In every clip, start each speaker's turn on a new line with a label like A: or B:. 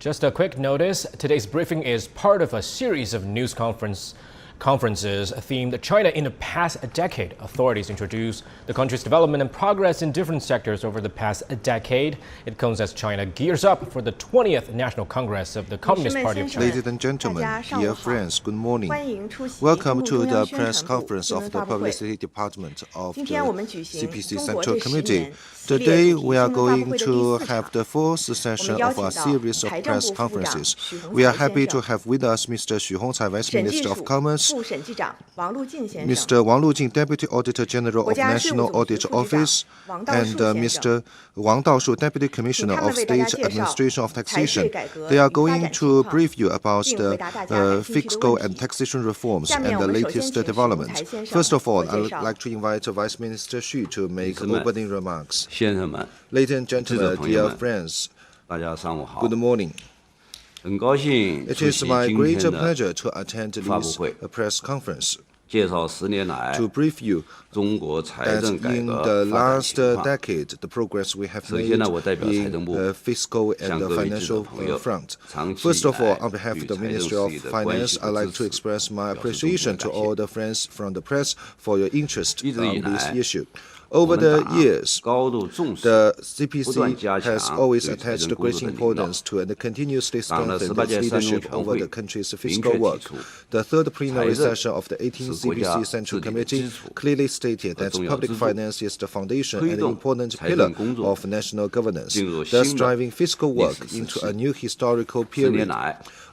A: Just a quick notice, today's briefing is part of a series of news conferences themed China in the past decade. Authorities introduced the country's development and progress in different sectors over the past decade. It comes as China gears up for the 20th National Congress of the Communist Party of China.
B: Ladies and gentlemen, dear friends, good morning. Welcome to the press conference of the Publicity Department of the CPC Central Committee. Today, we are going to have the fourth session of our series of press conferences. We are happy to have with us Mr. Hongcai, Vice Minister of Commerce, Mr. Wang Lujin, Deputy Auditor General of National Audit Office, and Mr. Wang Daoshu, Deputy Commissioner of State Administration of Taxation. They are going to brief you about the fiscal and taxation reforms and the latest development. First of all, I would like to invite Vice Minister Xu to make opening remarks. Ladies and gentlemen, dear friends, good morning. It is my great pleasure to attend this press conference to brief you that in the last decade, the progress we have made in the fiscal and the financial front. First of all, on behalf of the Ministry of Finance, I'd like to express my appreciation to all the friends from the press for your interest on this issue. Over the years, the CPC has always attached great importance to and continuously strengthened its leadership over the country's fiscal work. The third plenary session of the 18th CPC Central Committee clearly stated that public finance is the foundation and an important pillar of national governance, thus driving fiscal work into a new historical period.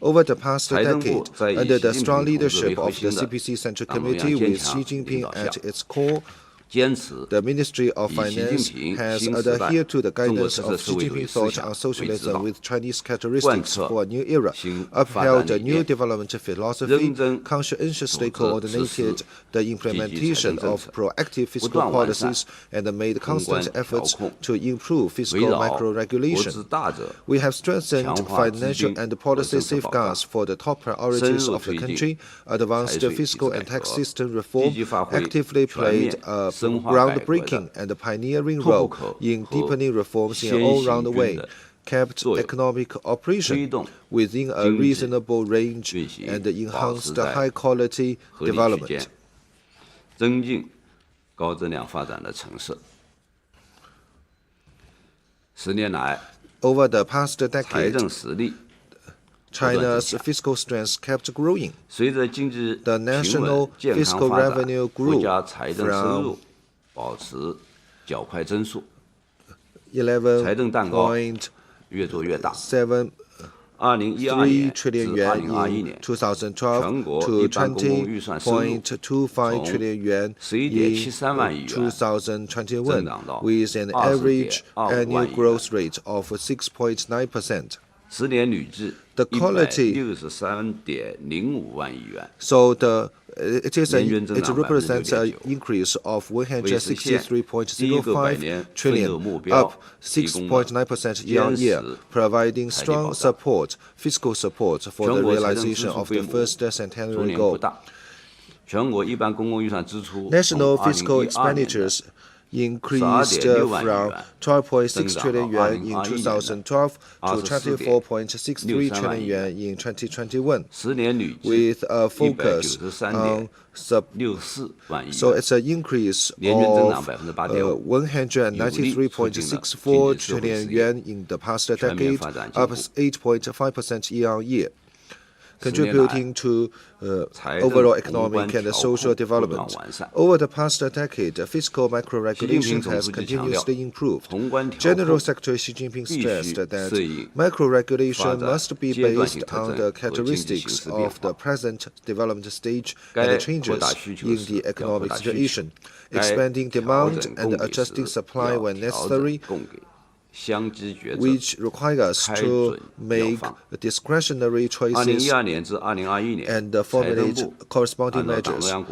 B: Over the past decade, under the strong leadership of the CPC Central Committee with Xi Jinping at its core, the Ministry of Finance has adhered to the guidance of Xi Jinping's thought on socialism with Chinese characteristics for a new era, upheld a new development philosophy, conscientiously coordinated the implementation of proactive fiscal policies, and made constant efforts to improve fiscal macro-regulation. We have strengthened financial and policy safeguards for the top priorities of the country, advanced fiscal and tax system reform, actively played a groundbreaking and pioneering role in deepening reforms in an all-round way, kept economic operation within a reasonable range, and enhanced high-quality development. Over the past decade, China's fiscal strength kept growing. The national fiscal revenue grew from 11.73 trillion yuan in 2012 to 20.25 trillion yuan in 2021, with an average annual growth rate of 6.9%. The quality, it represents an increase of 163.05 trillion, up 6.9% year-on-year, providing strong support, fiscal support for the realization of the first centenary goal. National fiscal expenditures increased from 12.6 trillion yuan in 2012 to 24.63 trillion yuan in 2021, with a focus on so it's an increase of 193.64 trillion yuan in the past decade, up 8.5% year-on-year, contributing to overall economic and social development. Over the past decade, fiscal macro-regulation has continuously improved. General Secretary Xi Jinping stressed that macro-regulation must be based on the characteristics of the present development stage and changes in the economic situation, expanding demand and adjusting supply when necessary, which requires us to make discretionary choices and formulate corresponding measures. From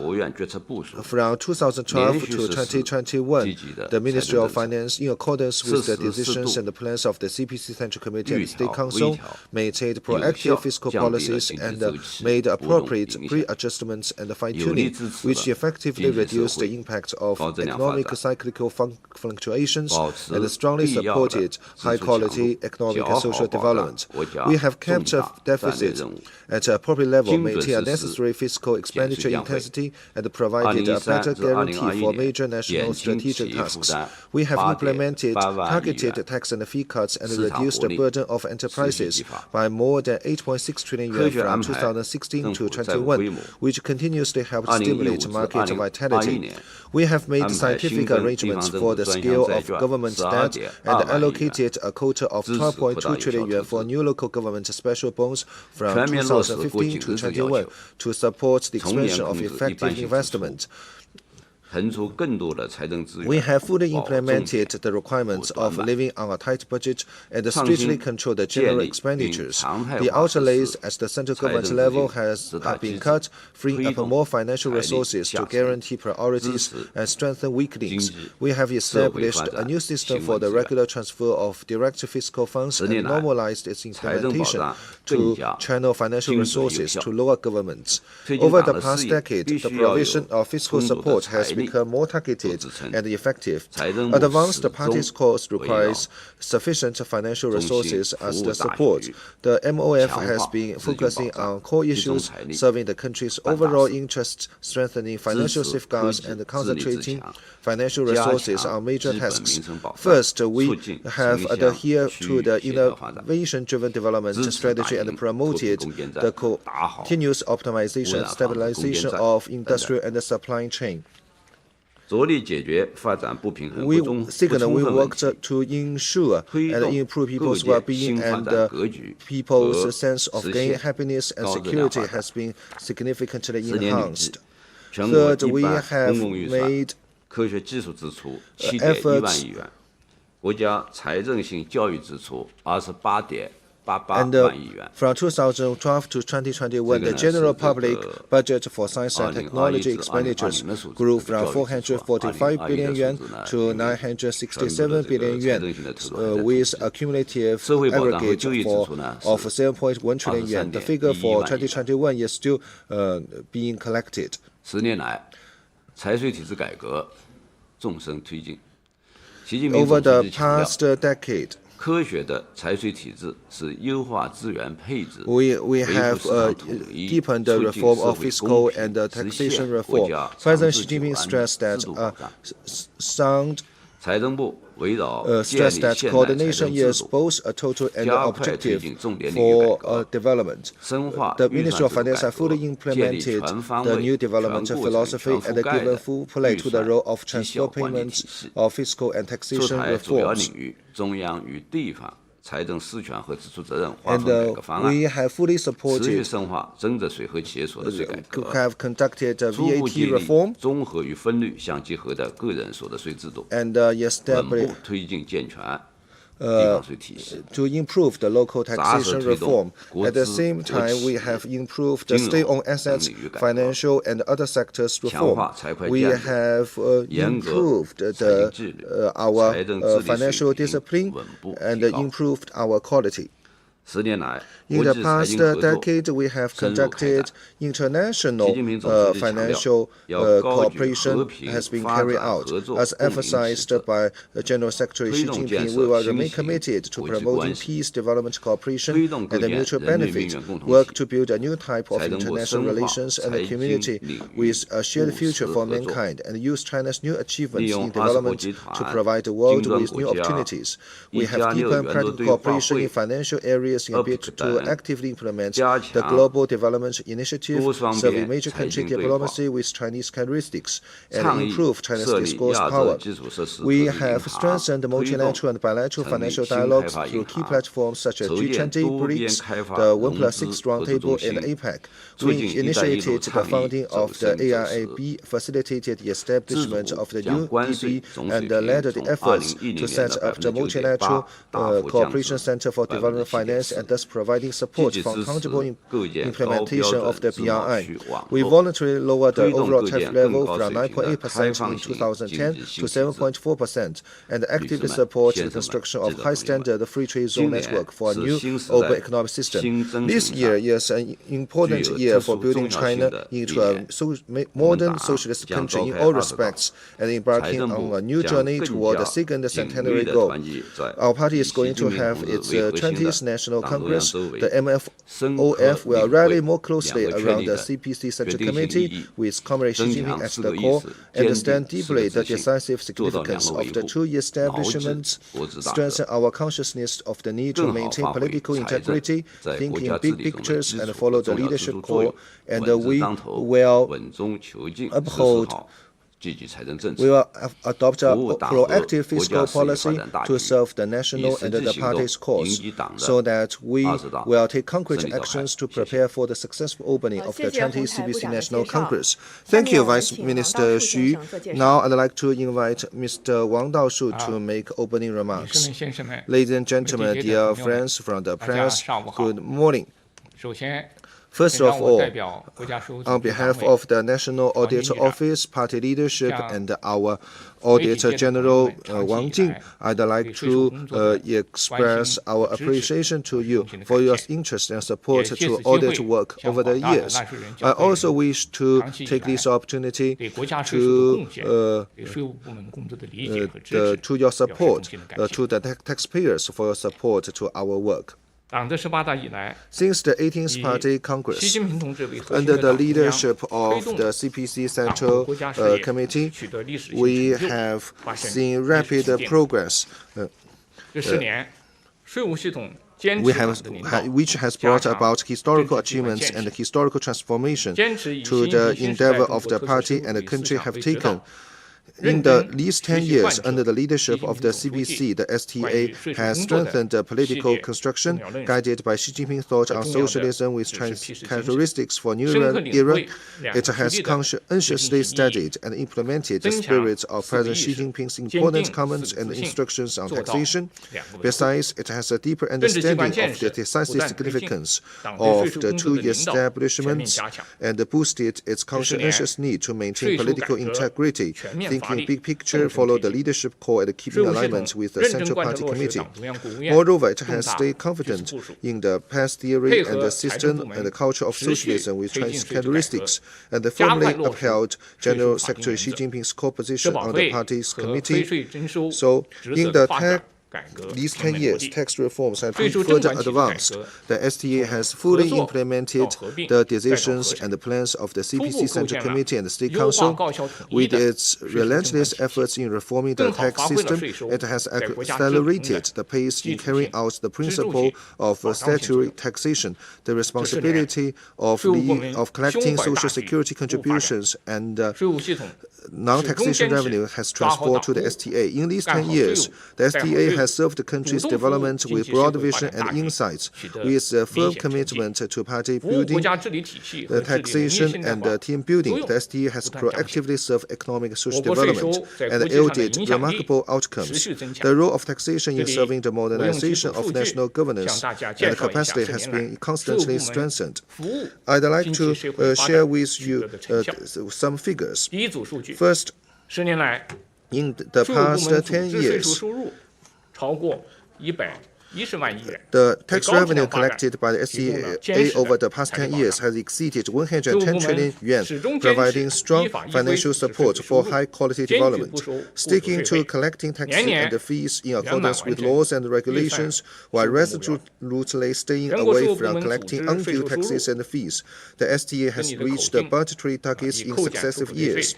B: 2012 to 2021, the Ministry of Finance, in accordance with the decisions and the plans of the CPC Central Committee and State Council, maintained proactive fiscal policies and made appropriate pre-adjustments and fine-tuning, which effectively reduced the impact of economic cyclical fluctuations and strongly supported supported high-quality economic and social development. We have kept a deficit at a appropriate level, maintained a necessary fiscal expenditure intensity, and provided a better guarantee for major national strategic tasks. We have implemented targeted tax and fee cuts and reduced the burden of enterprises by more than 8.6 trillion yuan from 2016 to 2021, which continuously helped stimulate market vitality. We have made scientific arrangements for the scale of government debt and allocated a quota of 12.2 trillion yuan for new local government special bonds from 2015 to 2021 to support the expansion of effective investment. We have fully implemented the requirements of living on a tight budget and strictly controlled the general expenditures. The outlays at the central government level have been cut, freeing up more financial resources to guarantee priorities and strengthen weak links. We have established a new system for the regular transfer of direct fiscal funds and normalized its implementation to channel financial resources to lower governments. Over the past decade, the provision of fiscal support has become more targeted and effective. Advanced parties course requires sufficient financial resources as the support. The MOF has been focusing on core issues, serving the country's overall interests, strengthening financial safeguards, and concentrating financial resources on major tasks. First, we have adhered to the innovation-driven development strategy and promoted the continuous optimization and stabilization of industrial and supply chain. We worked to ensure and improve people's well-being, and people's sense of gain, happiness, and security has been significantly enhanced. Third, we have made efforts and from 2012 to 2021, the general public budget for science and technology expenditures grew from 445 billion yuan to 967 billion yuan, with a cumulative aggregate of 7.1 trillion yuan. The figure for 2021 is still being collected. Over the past decade, we have deepened the reform of fiscal and taxation reform. President Xi Jinping stressed that coordination is both a total and objective for development. The Ministry of Finance has fully implemented the new development philosophy and given full play to the role of transfer payments of fiscal and taxation reforms. And we have fully supported, have conducted VAT reform and established to improve the local taxation reform. At the same time, we have improved the state-owned assets, financial and other sectors reform. We have improved our financial discipline and improved our quality. In the past decade, we have conducted international financial cooperation has been carried out. As emphasized by General Secretary Xi Jinping, we will remain committed to promoting peace, development, cooperation, and mutual benefit, work to build a new type of international relations and a community with a shared future for mankind, and use China's new achievements in development to provide the world with new opportunities. We have deepened practical cooperation in financial areas in a bid to actively implement the Global Development Initiative, serving major country diplomacy with Chinese characteristics, and improve China's discourse power. We have strengthened multilateral and bilateral financial dialogues through key platforms such as G20, BRICS, the 1+6 Roundtable, and APEC. We initiated the founding of the AIIB, facilitated the establishment of the new DB, and led the efforts to set up the Multilateral Cooperation Center for Development Finance compliance and thus providing support for accountable implementation of the BRI. We voluntarily lowered the overall tariff level from 9.8% in 2010 to 7.4% and actively support the construction of high-standard free trade zone network for a new open economic system. This year is an important year for building China into a modern socialist country in all respects and embarking on a new journey toward the second centenary goal. Our party is going to have its 20th National Congress. The MFOF will rally more closely around the CPC Central Committee with Comrade Xi Jinping at the core, understand deeply the decisive significance of the two-year establishment, strengthen our consciousness of the need to maintain political integrity, think in big pictures, and follow the leadership core, and we will adopt a proactive fiscal policy to serve the national and the party's cause, so that we will take concrete actions to prepare for the successful opening of the 20th CPC National Congress. Thank you, Vice Minister Xu. Now I'd like to invite Mr. Wang Daoshu to make opening remarks. Ladies and gentlemen, dear friends from the press, good morning. First of all, on behalf of the National Audit Office, party leadership, and our Auditor General Wang, I'd like to express our appreciation to you for your interest and support to audit work over the years. I also wish to take this opportunity to your support, to the taxpayers for your support to our work. Since the 18th Party Congress, under the leadership of the CPC Central Committee, we have seen rapid progress, which has brought about historical achievements and historical transformation to the endeavor of the party and the country have taken. In the least 10 years, under the leadership of the CPC, the STA has strengthened the political construction, guided by Xi Jinping thought on socialism with characteristics for new era. It has conscientiously studied and implemented the spirit of President Xi Jinping's important comments and instructions on taxation. Besides, it has a deeper understanding of the decisive significance of the two-year establishment and boosted its conscientious need to maintain political integrity, thinking big picture, follow the leadership core, and keep in alignment with the Central Party Committee. Moreover, it has stayed confident in the past theory and the system and the culture of socialism with Chinese characteristics, and firmly upheld General Secretary Xi Jinping's core position on the party's committee. So, in these 10 years, tax reforms have been further advanced. The STA has fully implemented the decisions and the plans of the CPC Central Committee and the State Council. With its relentless efforts in reforming the tax system, it has accelerated the pace in carrying out the principle of statutory taxation, the responsibility of collecting social security contributions and non-taxation revenue has transferred to the STA. In these 10 years, the STA has served the country's development with broad vision and insights, with a firm commitment to party building, the taxation, and team building. The STA has proactively served economic and social development and yielded remarkable outcomes. The role of taxation in serving the modernization of national governance and capacity has been constantly strengthened. I'd like to share with you some figures. First, in the past 10 years, the tax revenue collected by the STA over the past 10 years has exceeded 110 trillion yuan, providing strong financial support for high-quality development. Sticking to collecting taxes and fees in accordance with laws and regulations, while resolutely staying away from collecting undue taxes and fees, the STA has reached the budgetary targets in successive years.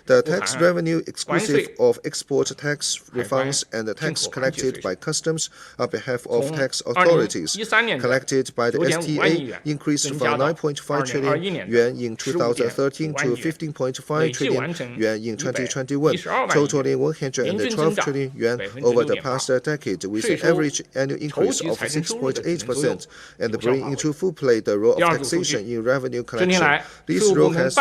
B: The tax revenue exclusive of export tax refunds and the tax collected by customs on behalf of tax authorities collected by the STA increased from 9.5 trillion yuan in 2013 to 15.5 trillion yuan in 2021, totaling 112 trillion yuan over the past decade, with an average annual increase of 6.8%, and bringing into full play the role of taxation in revenue collection. This role has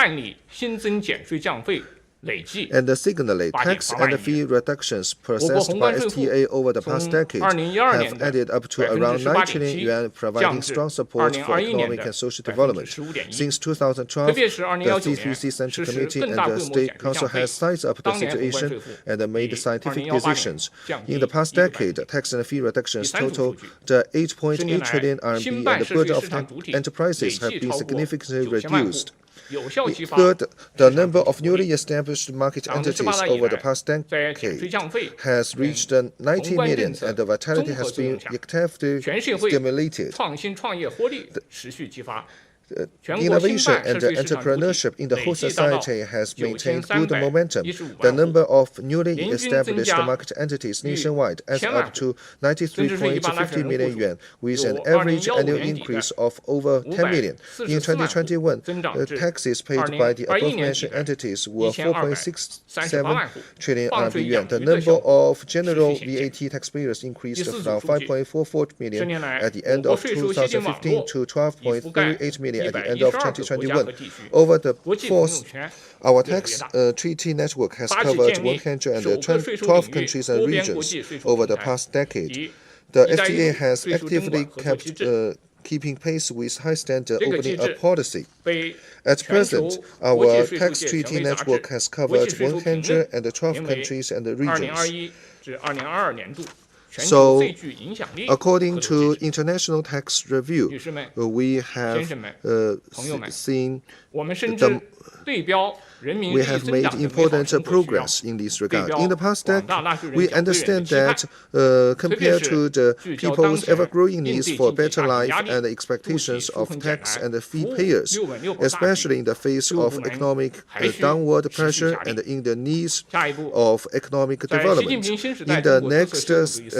B: And secondly, tax and fee reductions processed by STA over the past decade have added up to around 9 trillion yuan, providing strong support for economic and social development. Since 2012, the CPC Central Committee and the State Council has sized up the situation and made scientific decisions. In the past decade, tax and fee reductions total 8.8 trillion RMB, and the burden of enterprises have been significantly reduced. Third, the number of newly established market entities over the past decade has reached 90 million, and the vitality has been actively stimulated. Innovation and entrepreneurship in the whole society has maintained good momentum. The number of newly established market entities nationwide adds up to 93.50 million yuan, with an average annual increase of over 10 million. In 2021, the taxes paid by the above-mentioned entities were 4.67 trillion yuan. The number of general VAT taxpayers increased from 5.44 million at the end of 2015 to 12.38 million at the end of 2021. Over the course, our tax treaty network has covered 112 countries and regions over the past decade. The FTA has actively kept keeping pace with high standard opening up policy. At present, our tax treaty network has covered 112 countries and regions. So, according to International Tax Review, we have seen we have made important progress in this regard. In the past decade, we understand that compared to the people's ever-growing needs for a better life and the expectations of tax and fee payers, especially in the face of economic downward pressure and in the needs of economic development. In the next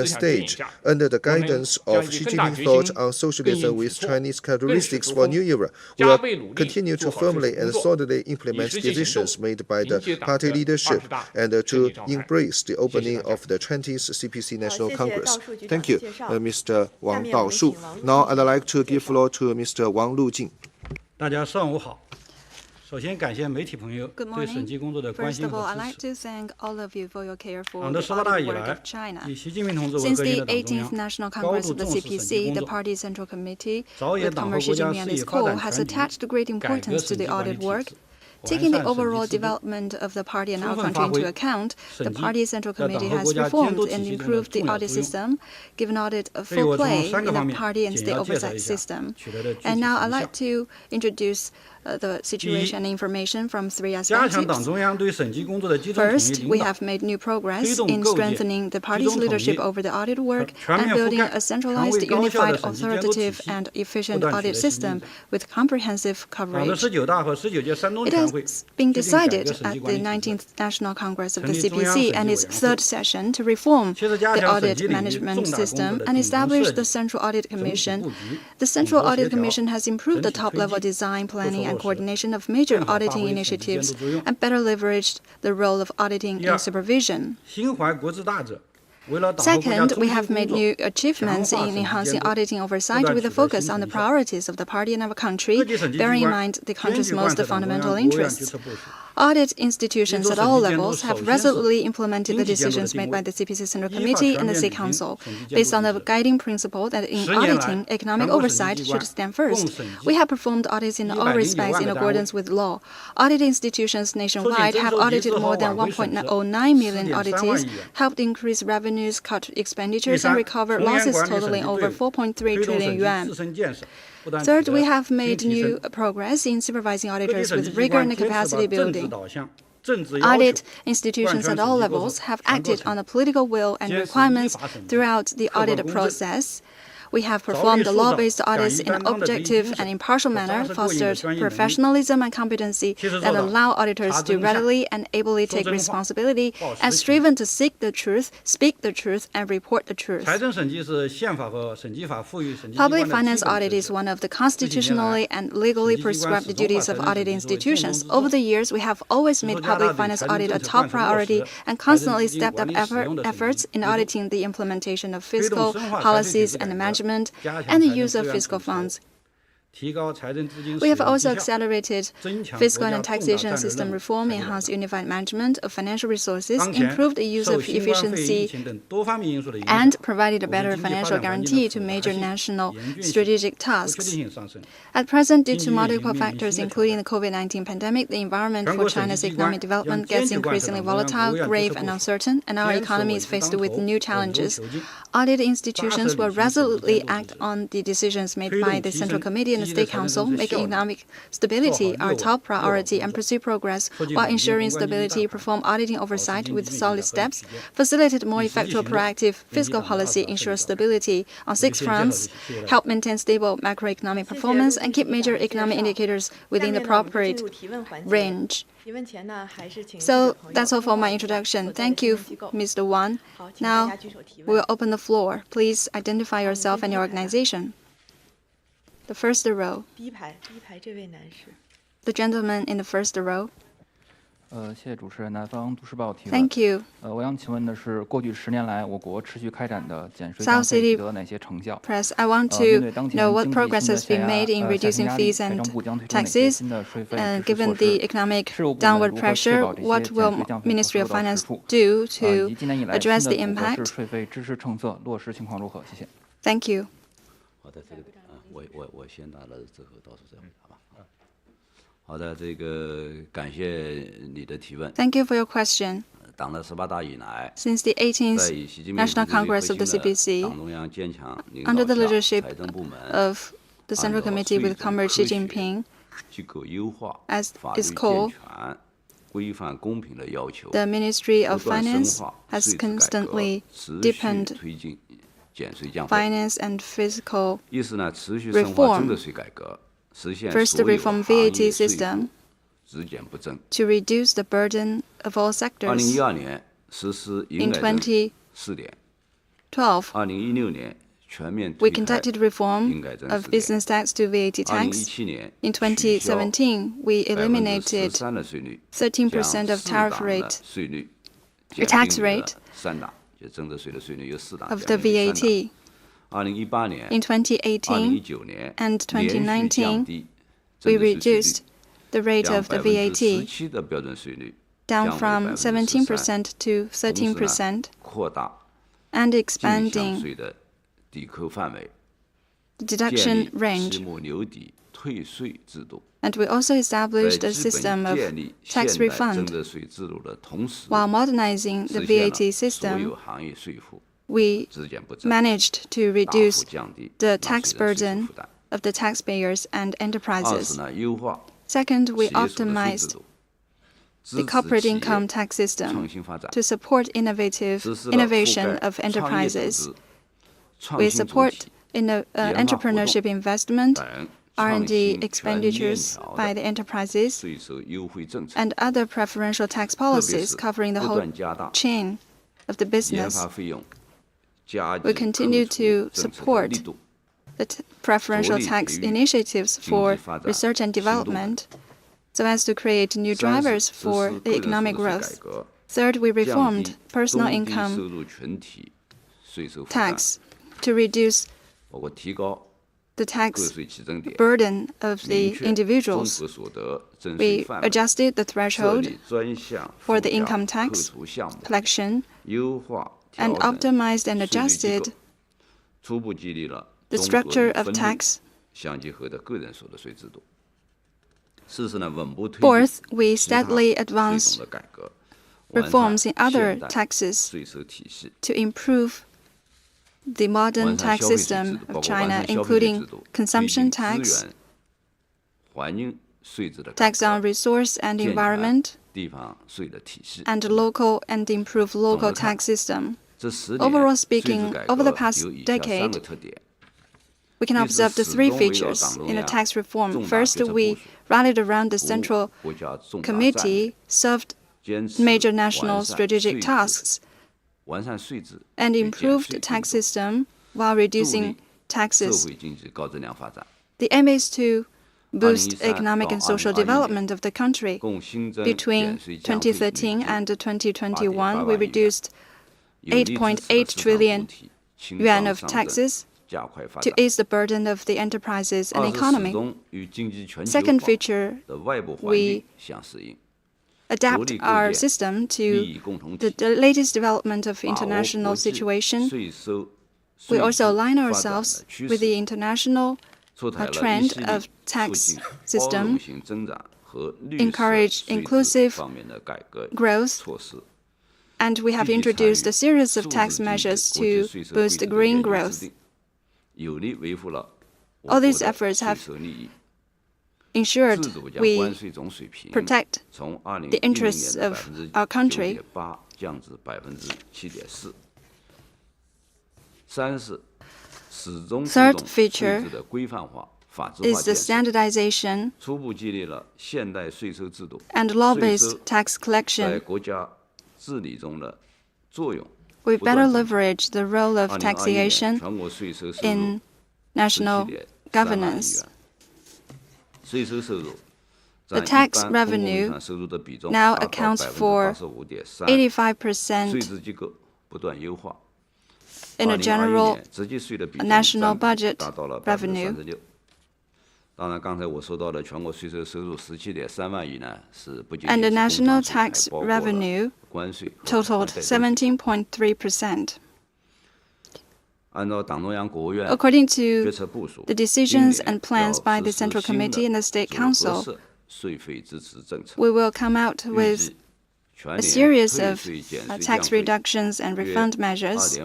B: stage, under the guidance of Xi Jinping's thought on socialism with Chinese characteristics for a new era, we will continue to firmly and solidly implement decisions made by the party leadership and to embrace the opening of the 20th CPC National Congress. Thank you, Mr. Wang Daoshu. Now I'd like to give floor to Mr. Wang Lujin.
C: First of all, I'd like to thank all of you for your care for the audit work of China. Since the 18th National Congress of the CPC, the Party Central Committee, with Comrade Xi Jinping at its core, has attached great importance to the audit work. Taking the overall development of the party and our country into account, the Party Central Committee has reformed and improved the audit system, given audit a full play in the party and state oversight system. And now I'd like to introduce the situation and information from three aspects. First, we have made new progress in strengthening the party's leadership over the audit work and building a centralized, unified, authoritative, and efficient audit system with comprehensive coverage. It has been decided at the 19th National Congress of the CPC and its third session to reform the audit management system and establish the Central Audit Commission. The Central Audit Commission has improved the top-level design, planning, and coordination of major auditing initiatives and better leveraged the role of auditing and supervision. Second, we have made new achievements in enhancing auditing oversight with a focus on the priorities of the party and our country, bearing in mind the country's most fundamental interests. Audit institutions at all levels have resolutely implemented the decisions made by the CPC Central Committee and the State Council, based on the guiding principle that in auditing, economic oversight should stand first. We have performed audits in all respects in accordance with law. Audit institutions nationwide have audited more than 1.09 million auditees, helped increase revenues, cut expenditures, and recover losses totaling over 4.3 trillion yuan. Third, we have made new progress in supervising auditors with rigor and capacity building. Audit institutions at all levels have acted on the political will and requirements throughout the audit process. We have performed the law-based audits in an objective and impartial manner, fostered professionalism and competency that allow auditors to readily and ably take responsibility, and striven to seek the truth, speak the truth, and report the truth. Public finance audit is one of the constitutionally and legally prescribed duties of audit institutions. Over the years, we have always made public finance audit a top priority and constantly stepped up efforts in auditing the implementation of fiscal policies and management and the use of fiscal funds. We have also accelerated fiscal and taxation system reform, enhanced unified management of financial resources, improved the use of efficiency, and provided a better financial guarantee to major national strategic tasks. At present, due to multiple factors, including the COVID-19 pandemic, the environment for China's economic development gets increasingly volatile, grave, and uncertain, and our economy is faced with new challenges. Audit institutions will resolutely act on the decisions made by the Central Committee and the State Council, making economic stability our top priority, and pursue progress while ensuring stability, perform auditing oversight with solid steps, facilitate more effective proactive fiscal policy, ensure stability on 6 fronts, help maintain stable macroeconomic performance, and keep major economic indicators within the appropriate range. So that's all for my introduction. Thank you, Mr. Wang. Now, we'll open the floor. Please identify yourself and your organization. The first row. The gentleman in the first row. Thank you. South City Press, I want to know what progress has been made in reducing fees and taxes. Given the economic downward pressure, what will Ministry of Finance do to address the impact? Thank you. Thank you for your question. Since the 18th National Congress of the CPC, under the leadership of the Central Committee with Comrade Xi Jinping, as is called, the Ministry of Finance has constantly deepened finance and fiscal reform. First, to reform VAT system to reduce the burden of all sectors. In 2012, we conducted reform of business tax to VAT tax. In 2017, we eliminated 13% of tariff rate, tax rate of the VAT. In 2018 and 2019, we reduced the rate of the VAT down from 17% to 13% and expanding the deduction range. And we also established a system of tax refund. While modernizing the VAT system, we managed to reduce the tax burden of the taxpayers and enterprises. Second, we optimized the corporate income tax system to support innovation of enterprises. We support entrepreneurship investment, R&D expenditures by the enterprises, and other preferential tax policies covering the whole chain of the business. We continue to support the preferential tax initiatives for research and development so as to create new drivers for the economic growth. Third, we reformed personal income tax to reduce the tax burden of the individuals. We adjusted the threshold for the income tax collection and optimized and adjusted the structure of tax. Fourth, we steadily advanced reforms in other taxes to improve the modern tax system of China, including consumption tax, tax on resource and environment, and local and improved local tax system. Overall speaking, over the past decade, we can observe the 3 features in the tax reform. First, we rallied around the Central Committee, served major national strategic tasks, and improved the tax system while reducing taxes. The aim is to boost economic and social development of the country. Between 2013 and 2021, we reduced 8.8 trillion yuan of taxes, to ease the burden of the enterprises and economy. Second feature, we adapt our system to the latest development of international situation. We also align ourselves with the international trend of tax system, encourage inclusive growth, and we have introduced a series of tax measures to boost green growth. All these efforts have ensured we protect the interests of our country. Third feature is the standardization and law-based tax collection. We better leverage the role of taxation in national governance. The tax revenue now accounts for 85% in a general national budget revenue. And the national tax revenue totaled 17.3%. According to the decisions and plans by the Central Committee and the State Council, we will come out with a series of tax reductions and refund measures,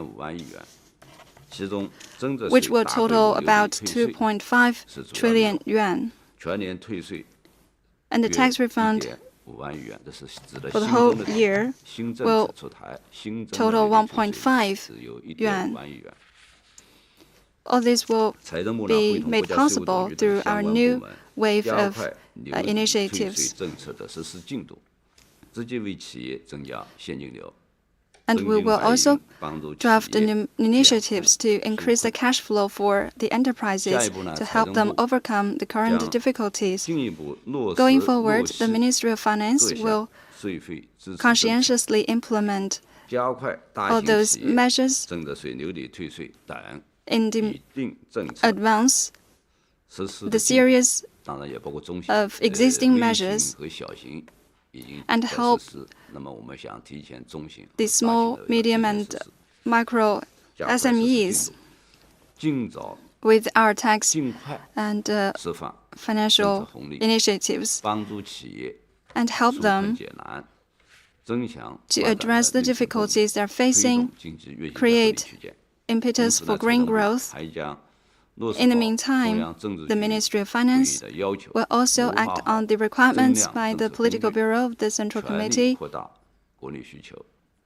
C: which will total about 2.5 trillion yuan. And the tax refund for the whole year will total 1.5 yuan. All this will be made possible through our new wave of initiatives. And we will also draft initiatives to increase the cash flow for the enterprises to help them overcome the current difficulties. Going forward, the Ministry of Finance will conscientiously implement all those measures in the advance the series of existing measures and help the small, medium, and micro SMEs with our tax and financial initiatives and help them to address the difficulties they're facing, create impetus for green growth. In the meantime, the Ministry of Finance will also act on the requirements by the Political Bureau of the Central Committee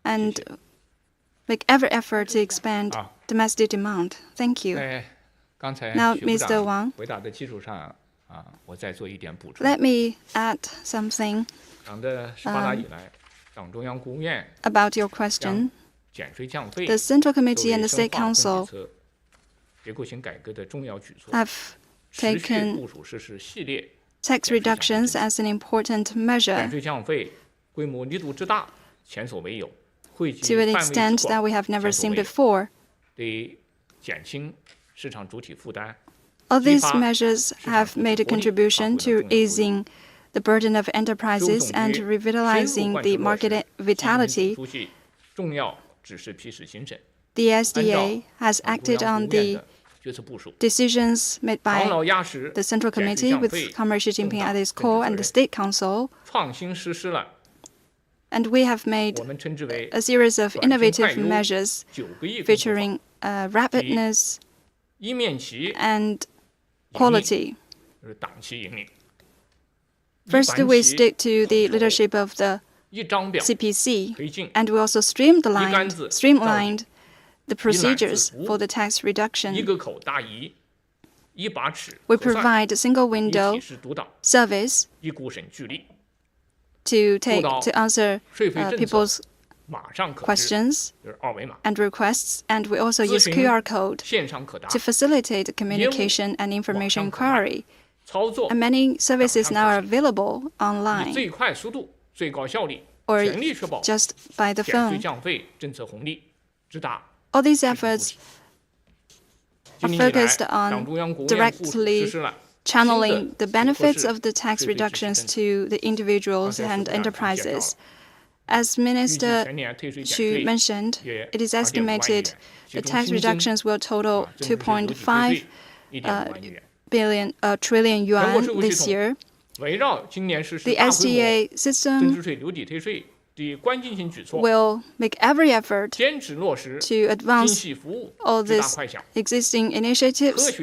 C: and make every effort to expand domestic demand. Thank you. Now, Mr. Wang, let me add something about your question. The Central Committee and the State Council have taken tax reductions as an important measure to an extent that we have never seen before. All these measures have made a contribution to easing the burden of enterprises and revitalizing the market vitality. The SDA has acted on the decisions made by the Central Committee with Comrade Xi Jinping at its core and the State Council. And we have made a series of innovative measures featuring rapidness and quality. First, we stick to the leadership of the CPC, and we also streamlined the procedures for the tax reduction. We provide a single window service to answer people's questions and requests, and we also use QR code to facilitate communication and information inquiry. And many services now are available online or just by the phone. All these efforts are focused on directly channeling the benefits of the tax reductions to the individuals and enterprises. As Minister Xu mentioned, it is estimated the tax reductions will total 2.5 trillion yuan this year. The SDA system will make every effort to advance all these existing initiatives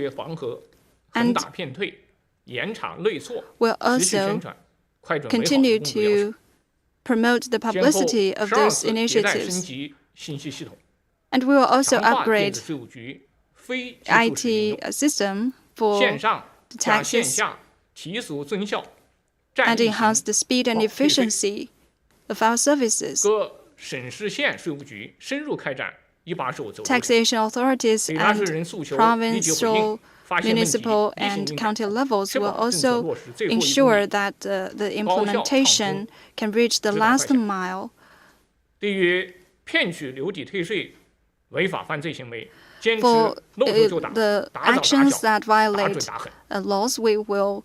C: and will also continue to promote the publicity of those initiatives. And we will also upgrade IT system for the taxes and enhance the speed and efficiency of our services. Taxation authorities and provincial, municipal, and county levels will also ensure that the implementation can reach the last mile. For the actions that violate laws, we will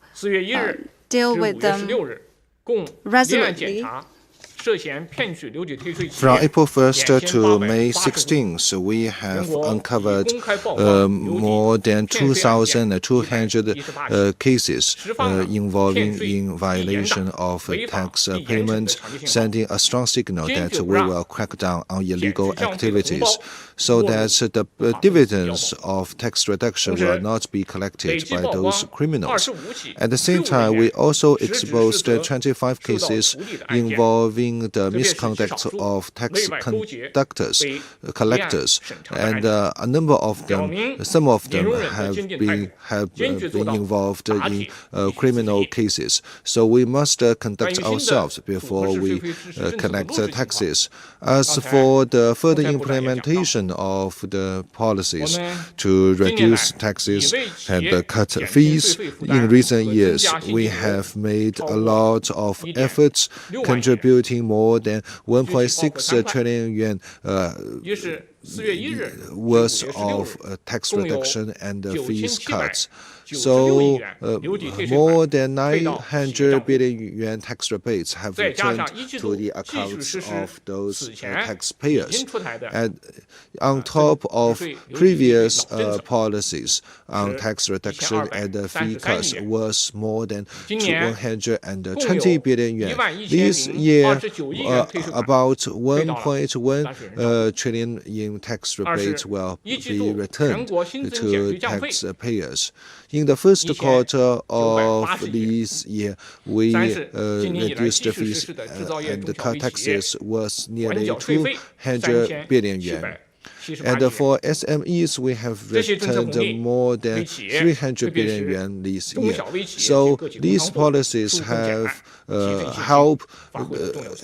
C: deal with them resolutely.
B: From April 1st to May 16th, we have uncovered more than 2,200 cases involving in violation of tax payment, sending a strong signal that we will crack down on illegal activities, so that the dividends of tax reduction will not be collected by those criminals. At the same time, we also exposed 25 cases involving the misconduct of tax collectors, and a number of them, some of them have been involved in criminal cases. So we must conduct ourselves before we collect taxes. As for the further implementation of the policies to reduce taxes and cut fees, in recent years we have made a lot of efforts, contributing more than 1.6 trillion yuan worth of tax reduction and fees cuts. So more than 900 billion yuan tax rebates have returned to the accounts of those taxpayers. And on top of previous policies on tax reduction and fee cuts was more than 120 billion yuan. This year, about 1.1 trillion in tax rebates will be returned to taxpayers. In the first quarter of this year, we reduced the fees and cut taxes was nearly 200 billion yuan. And for SMEs, we have returned more than 300 billion yuan this year. So these policies have helped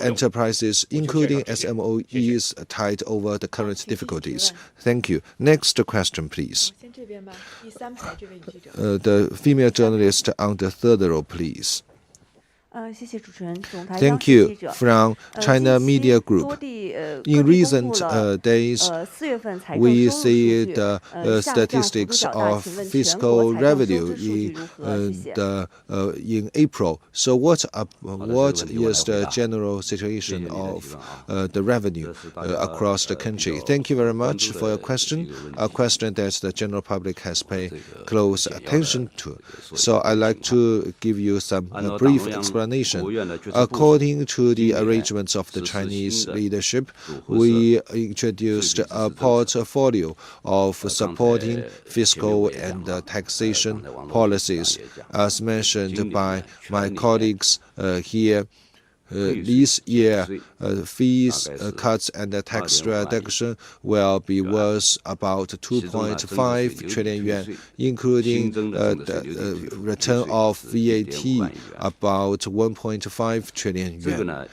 B: enterprises, including SMEs, tide over the current difficulties. Thank you. Next question, please. The female journalist on the third row, please. Thank you. From China Media Group. In recent days, we see the statistics of fiscal revenue in April. So what is the general situation of the revenue across the country? Thank you very much for your question, a question that the general public has paid close attention to. So I'd like to give you some brief explanation. According to the arrangements of the Chinese leadership, we introduced a portfolio of supporting fiscal and taxation policies. As mentioned by my colleagues here, this year, fees cuts and tax reduction will be worth about 2.5 trillion yuan, including the return of VAT about 1.5 trillion yuan.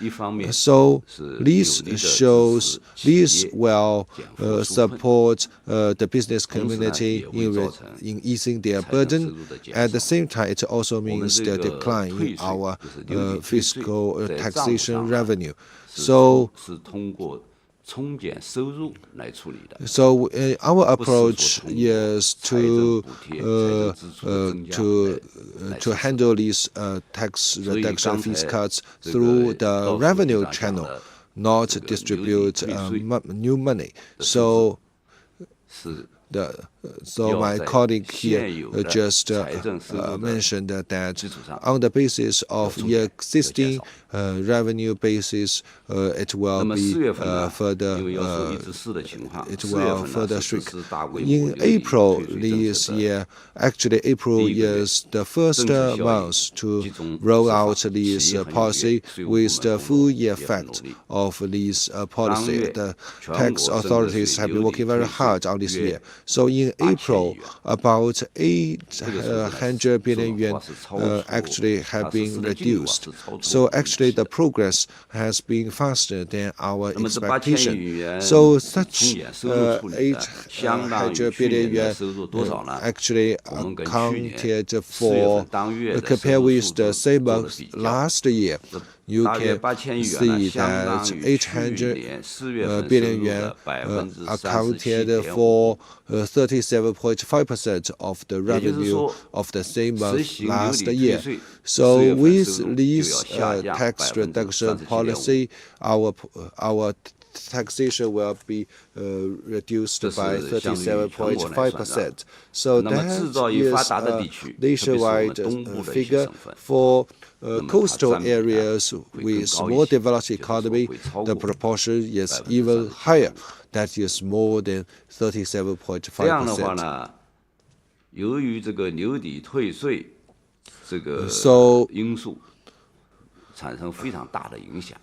B: So this shows this will support the business community in easing their burden. At the same time, it also means the decline in our fiscal taxation revenue. So So our approach is to handle these tax reduction fees cuts through the revenue channel, not distribute new money. So my colleague here just mentioned that on the basis of the existing revenue basis, it will be further shrink. In April this year, actually April is the first month to roll out this policy with the full year effect of this policy. The tax authorities have been working very hard on this year. So in April, about 800 billion yuan actually have been reduced. So actually the progress has been faster than our expectation. So such 800 billion yuan actually accounted for, compared with the same month last year, you can see that 800 billion yuan accounted for 37.5% of the revenue of the same month last year. So with this tax reduction policy, our taxation will be reduced by 37.5%. So that is a nationwide figure. For coastal areas with more developed economy, the proportion is even higher. That is more than 37.5%. So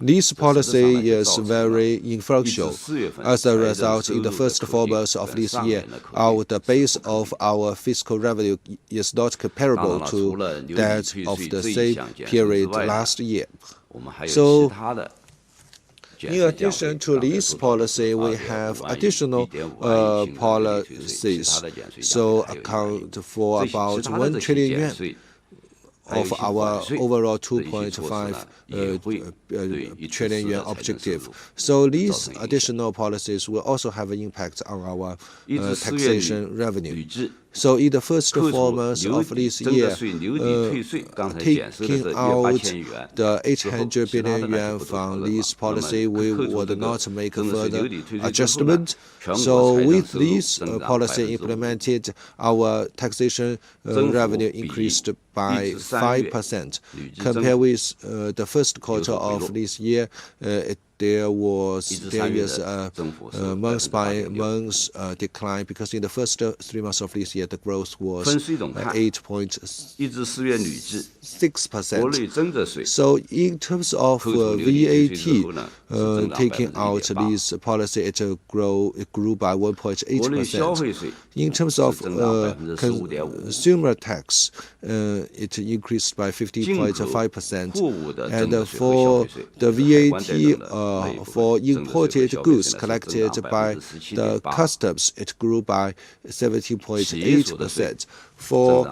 B: this policy is very influential. As a result, in the first 4 months of this year, the base of our fiscal revenue is not comparable to that of the same period last year. So, in addition to this policy, we have additional policies. So, account for about 1 trillion yuan of our overall 2.5 trillion yuan objective. So these additional policies will also have an impact on our taxation revenue. So in the first 4 months of this year, taking out the 800 billion yuan from this policy, we would not make a further adjustment. So with this policy implemented, our taxation revenue increased by 5%. Compared with the first quarter of this year, there is a month-by-month decline, because in the first 3 months of this year, the growth was 8.6%. So in terms of VAT, taking out this policy, it grew by 1.8%. In terms of consumer tax, it increased by 50.5%. And for the VAT for imported goods collected by the customs, it grew by 17.8%. For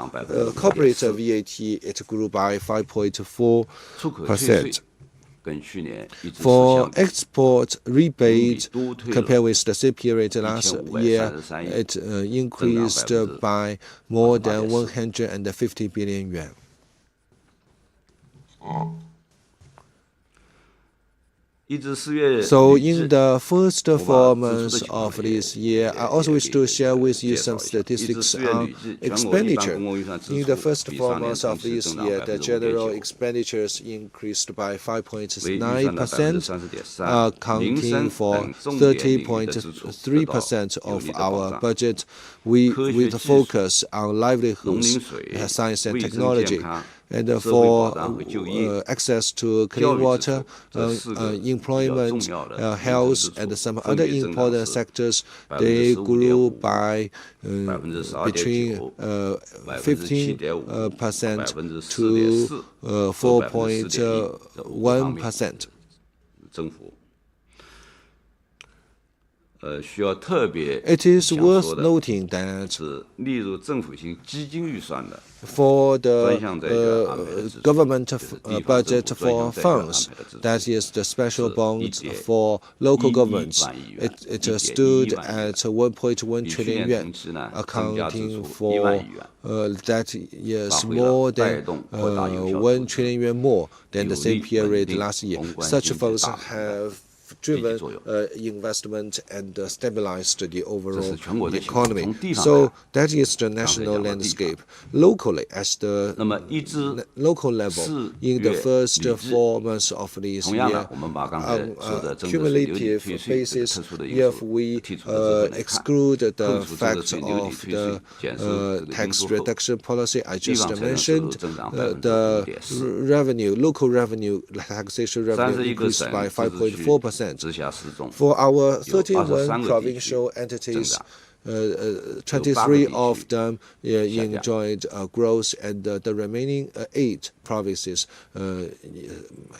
B: corporate VAT, it grew by 5.4%. For export rebate, compared with the same period last year, it increased by more than 150 billion yuan. So in the first 4 months of this year, I also wish to share with you some statistics on expenditure. In the first 4 months of this year, the general expenditures increased by 5.9%, accounting for 30.3% of our budget, with focus on livelihoods, science and technology. And for access to clean water, employment, health, and some other important sectors, they grew by between 15% to 4.1%. It is worth noting that for the government budget for funds, that is the special bonds for local governments, it stood at 1.1 trillion yuan, accounting for that is more than 1 trillion yuan more than the same period last year. Such funds have driven investment and stabilized the overall economy. So that is the national landscape. Locally, at the local level, in the first 4 months of this year, on a cumulative basis, if we exclude the fact of the tax reduction policy I just mentioned, the local revenue, taxation revenue increased by 5.4%. For our 31 provincial entities, 23 of them enjoyed growth, and the remaining 8 provinces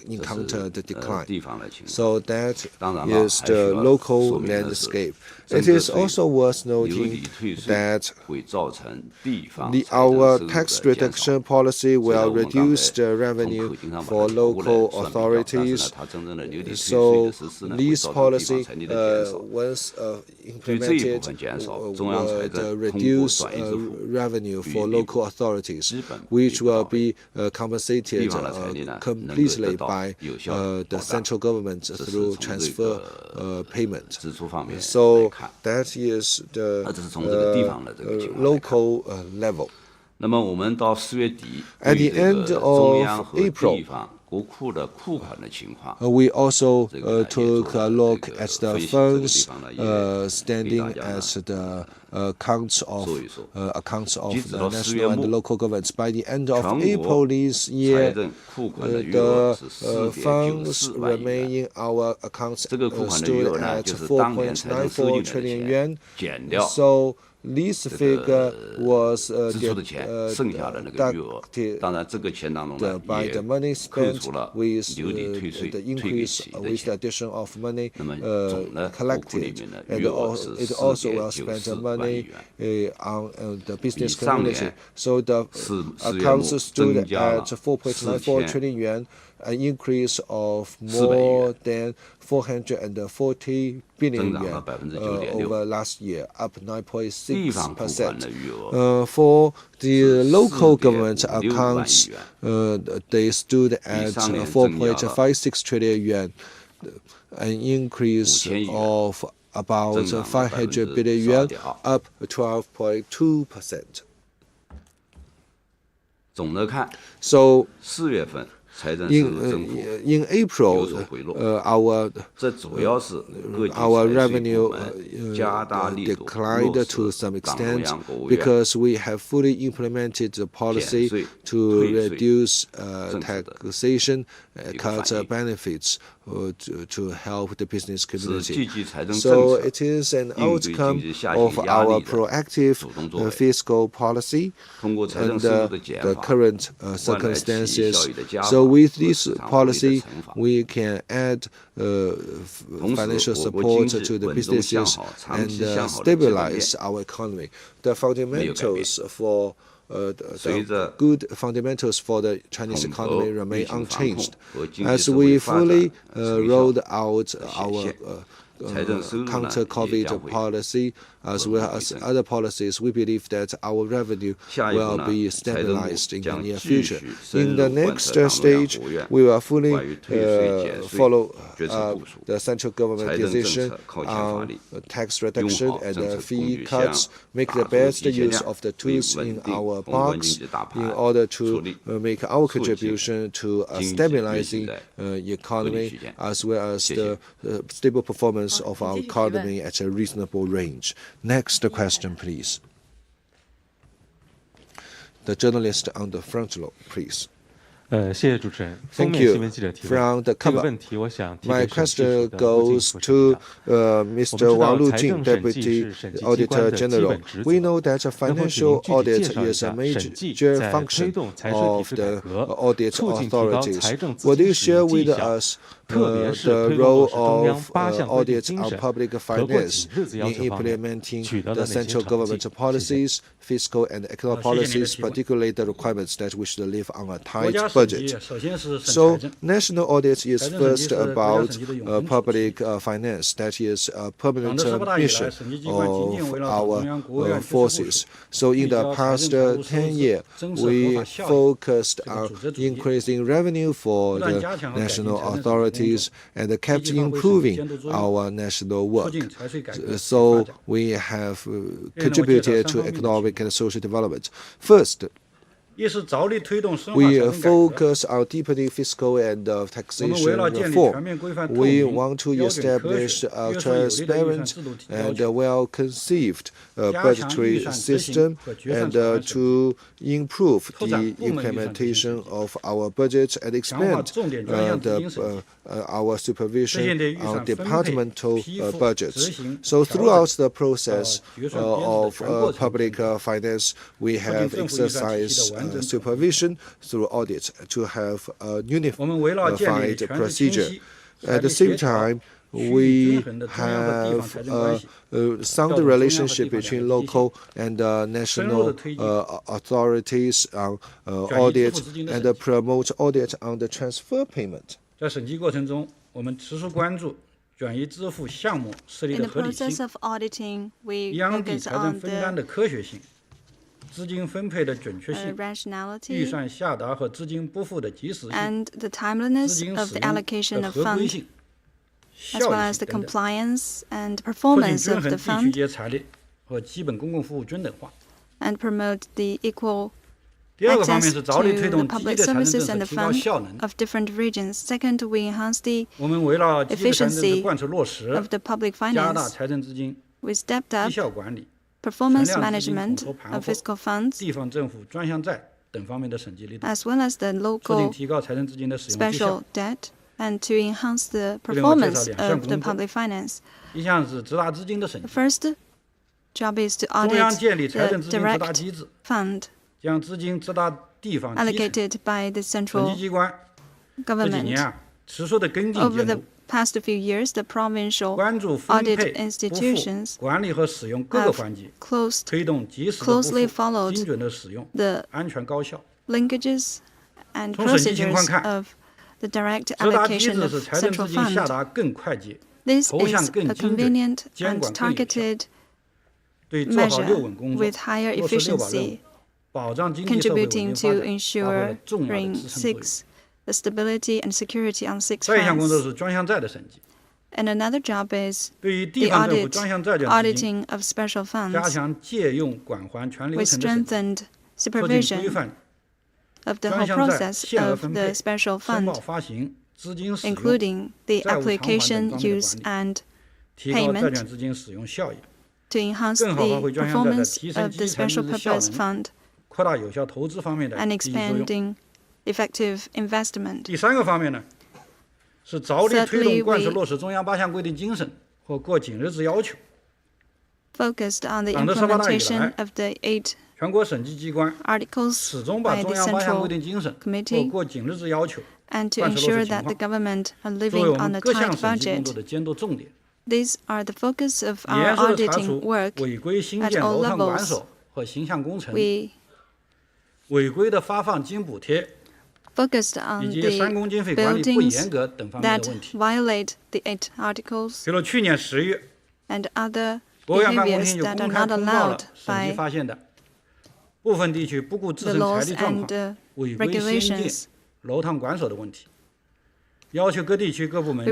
B: encountered a decline. So that is the local landscape. It is also worth noting that our tax reduction policy will reduce the revenue for local authorities. So this policy, once implemented, would reduce revenue for local authorities, which will be compensated completely by the central government through transfer payment. So that is the local level. At the end of April, we also took a look at the funds standing at the accounts of the national and the local governments. By the end of April this year, the funds remaining in our accounts stood at 4.94 trillion yuan. So this figure was deducted by the money spent with the increase, with the addition of money collected, and it also will spend money on the business community. So the accounts stood at 4.94 trillion yuan, an increase of more than 440 billion yuan over last year, up 9.6%. For the local government accounts, they stood at 4.56 trillion yuan, an increase of about 500 billion yuan, up 12.2%. So in April, our revenue declined to some extent because we have fully implemented the policy to reduce taxation, cut benefits to help the business community. So it is an outcome of our proactive fiscal policy and the current circumstances. So with this policy, we can add financial support to the businesses and stabilize our economy. The fundamentals for the good fundamentals for the Chinese economy remain unchanged. As we fully rolled out our counter-COVID policy, as well as other policies, we believe that our revenue will be stabilized in the near future. In the next stage, we will fully follow the central government decision on tax reduction and fee cuts, make the best use of the tools in our box in order to make our contribution to a stabilizing economy, as well as the stable performance of our economy at a reasonable range. Next question, please. The journalist on the front row, please. Thank you. From the cover, my question goes to Mr. Wang Lujin, Deputy Auditor General. We know that financial audit is a major function of the audit authorities. Would you share with us the role of audit on public finance in implementing the central government policies, fiscal and economic policies, particularly the requirements that we should live on a tight budget. So national audit is first about public finance. That is a permanent mission of our forces. So in the past 10 years, we focused on increasing revenue for the national authorities and kept improving our national work. So we have contributed to economic and social development. First, we focus on deepening fiscal and taxation reform. We want to establish a transparent and well-conceived budgetary system and to improve the implementation of our budget and expand our supervision on departmental budgets. So throughout the process of public finance, we have exercised supervision through audit to have a unified procedure. At the same time, we have a sound relationship between local and national authorities on audit and promote audit on the transfer payment.
C: In the process of auditing, we focus on the rationality and the timeliness of the allocation of funds, as well as the compliance and performance of the fund, and promote the equal access to the public services and the fund of different regions. Second, we enhance the efficiency of the public finance. We stepped up performance management of fiscal funds, as well as the local special debt, and to enhance the performance of the public finance. The first job is to audit the direct fund allocated by the central government. Over the past few years, the provincial audit institutions have closely followed the linkages and procedures of the direct allocation of central fund. This is a convenient and targeted measure with higher efficiency, contributing to ensuring the stability and security on 6 fronts. And another job is the auditing of special funds. We strengthened supervision of the whole process of the special fund, including the application, use, and payment, to enhance the performance of the special purpose fund and expanding effective investment. Thirdly, we focused on the implementation of the 8 articles by the Central Committee and to ensure that the government are living on a tight budget. These are the focus of our auditing work at all levels. We focused on the buildings that violate the 8 articles and other behaviors that are not allowed by the laws and regulations. We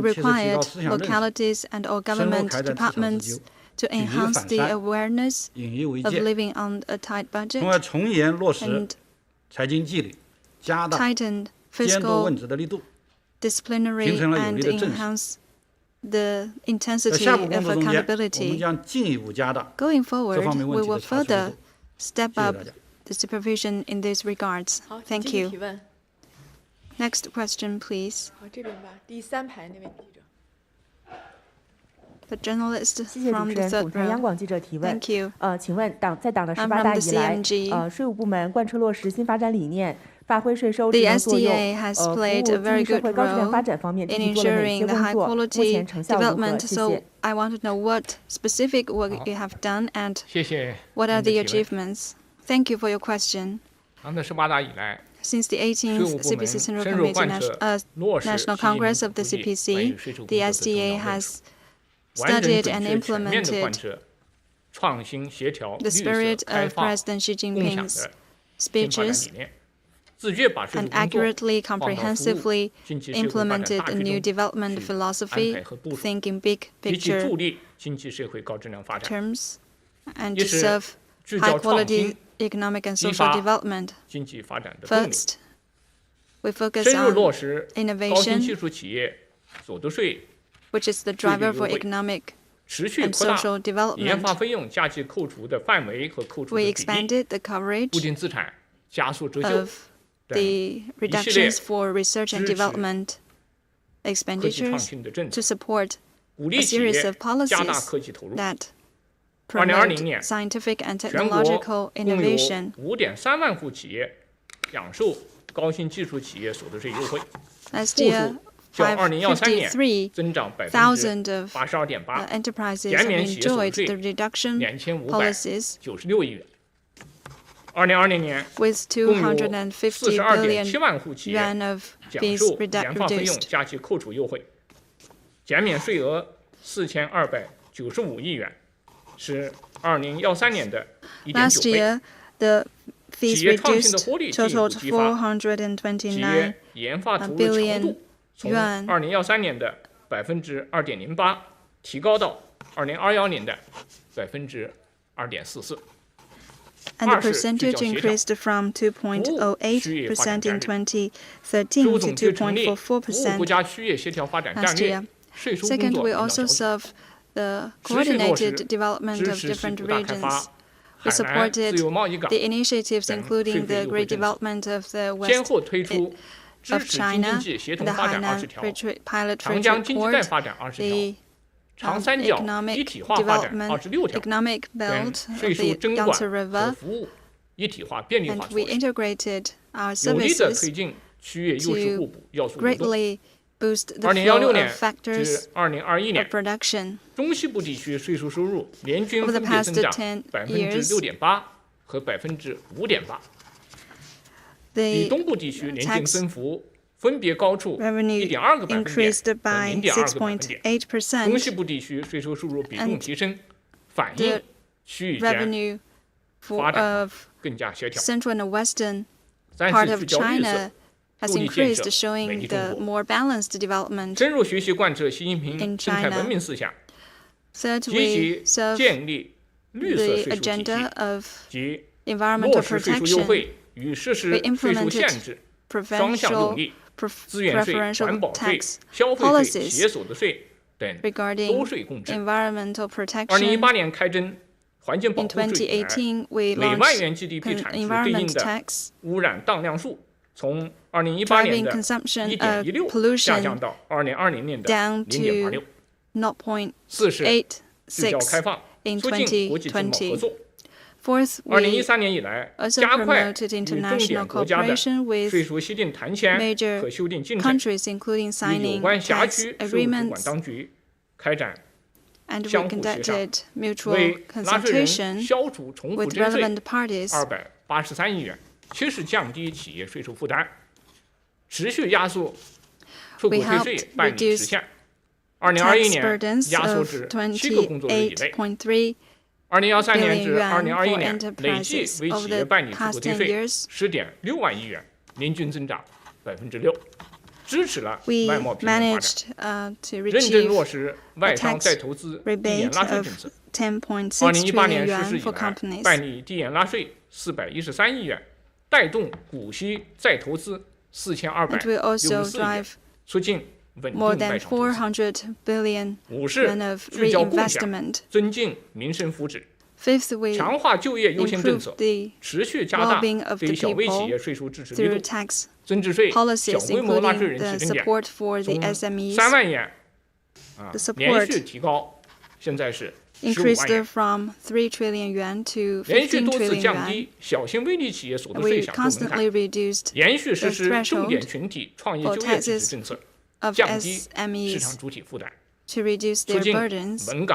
C: required localities and all government departments to enhance the awareness of living on a tight budget and tighten fiscal disciplinary and enhance the intensity of accountability. Going forward, we will further step up the supervision in these regards. Thank you. Next question, please. The journalist from the third row. Thank you.
D: 请问在党的18大以来，税务部门贯彻落实新发展理念，
C: The SDA has played a very good role in ensuring the high-quality development. So I want to know what specific work you have done and what are the achievements. Thank you for your question. Since the 18th CPC Central Committee National Congress of the CPC, the SDA has studied and implemented the spirit of President Xi Jinping's speeches and accurately, comprehensively implemented a new development philosophy, thinking big picture terms, and to serve high-quality economic and social development. First, we focus on innovation, which is the driver for economic and social development. We expanded the coverage of the reductions for research and development expenditures to support a series of policies that promote scientific and technological innovation. Last year, 53,000 of enterprises have enjoyed the reduction policies with 250 billion yuan of fees reduced. Last year, the fees reduced totaled 429 billion yuan. And the percentage increased from 2.08% in 2013 to 2.44% last year. Second, we also serve the coordinated development of different regions. We supported the initiatives including the great development of the West of China, the Hainan Pilot Free Trade Port, the economic development, economic belt of the Yangtze River, and we integrated our services to greatly boost the flow of factors of production. Over the past 10 years, the tax revenue increased by 6.8%, and the revenue of central and western part of China has increased, showing the more balanced development in China. Third, we serve the agenda of environmental protection. We implemented preferential tax policies regarding environmental protection. In 2018, we launched environment tax, driving consumption of pollution down to 0.86 in 2020. Fourth, we also promoted international cooperation with major countries, including signing tax agreements, and we conducted mutual consultation with relevant parties. We helped reduce tax burdens of 28.3 billion yuan for enterprises over the past 10 years. We managed to achieve a tax rebate of 10.6 trillion yuan for companies. And we also drive more than 400 billion yuan of reinvestment. Fifth, we improved the well-being of the people through tax policies, including the support for the SMEs. The support increased from 3 trillion yuan to 15 trillion yuan. We constantly reduced the threshold for taxes of SMEs to reduce their burdens and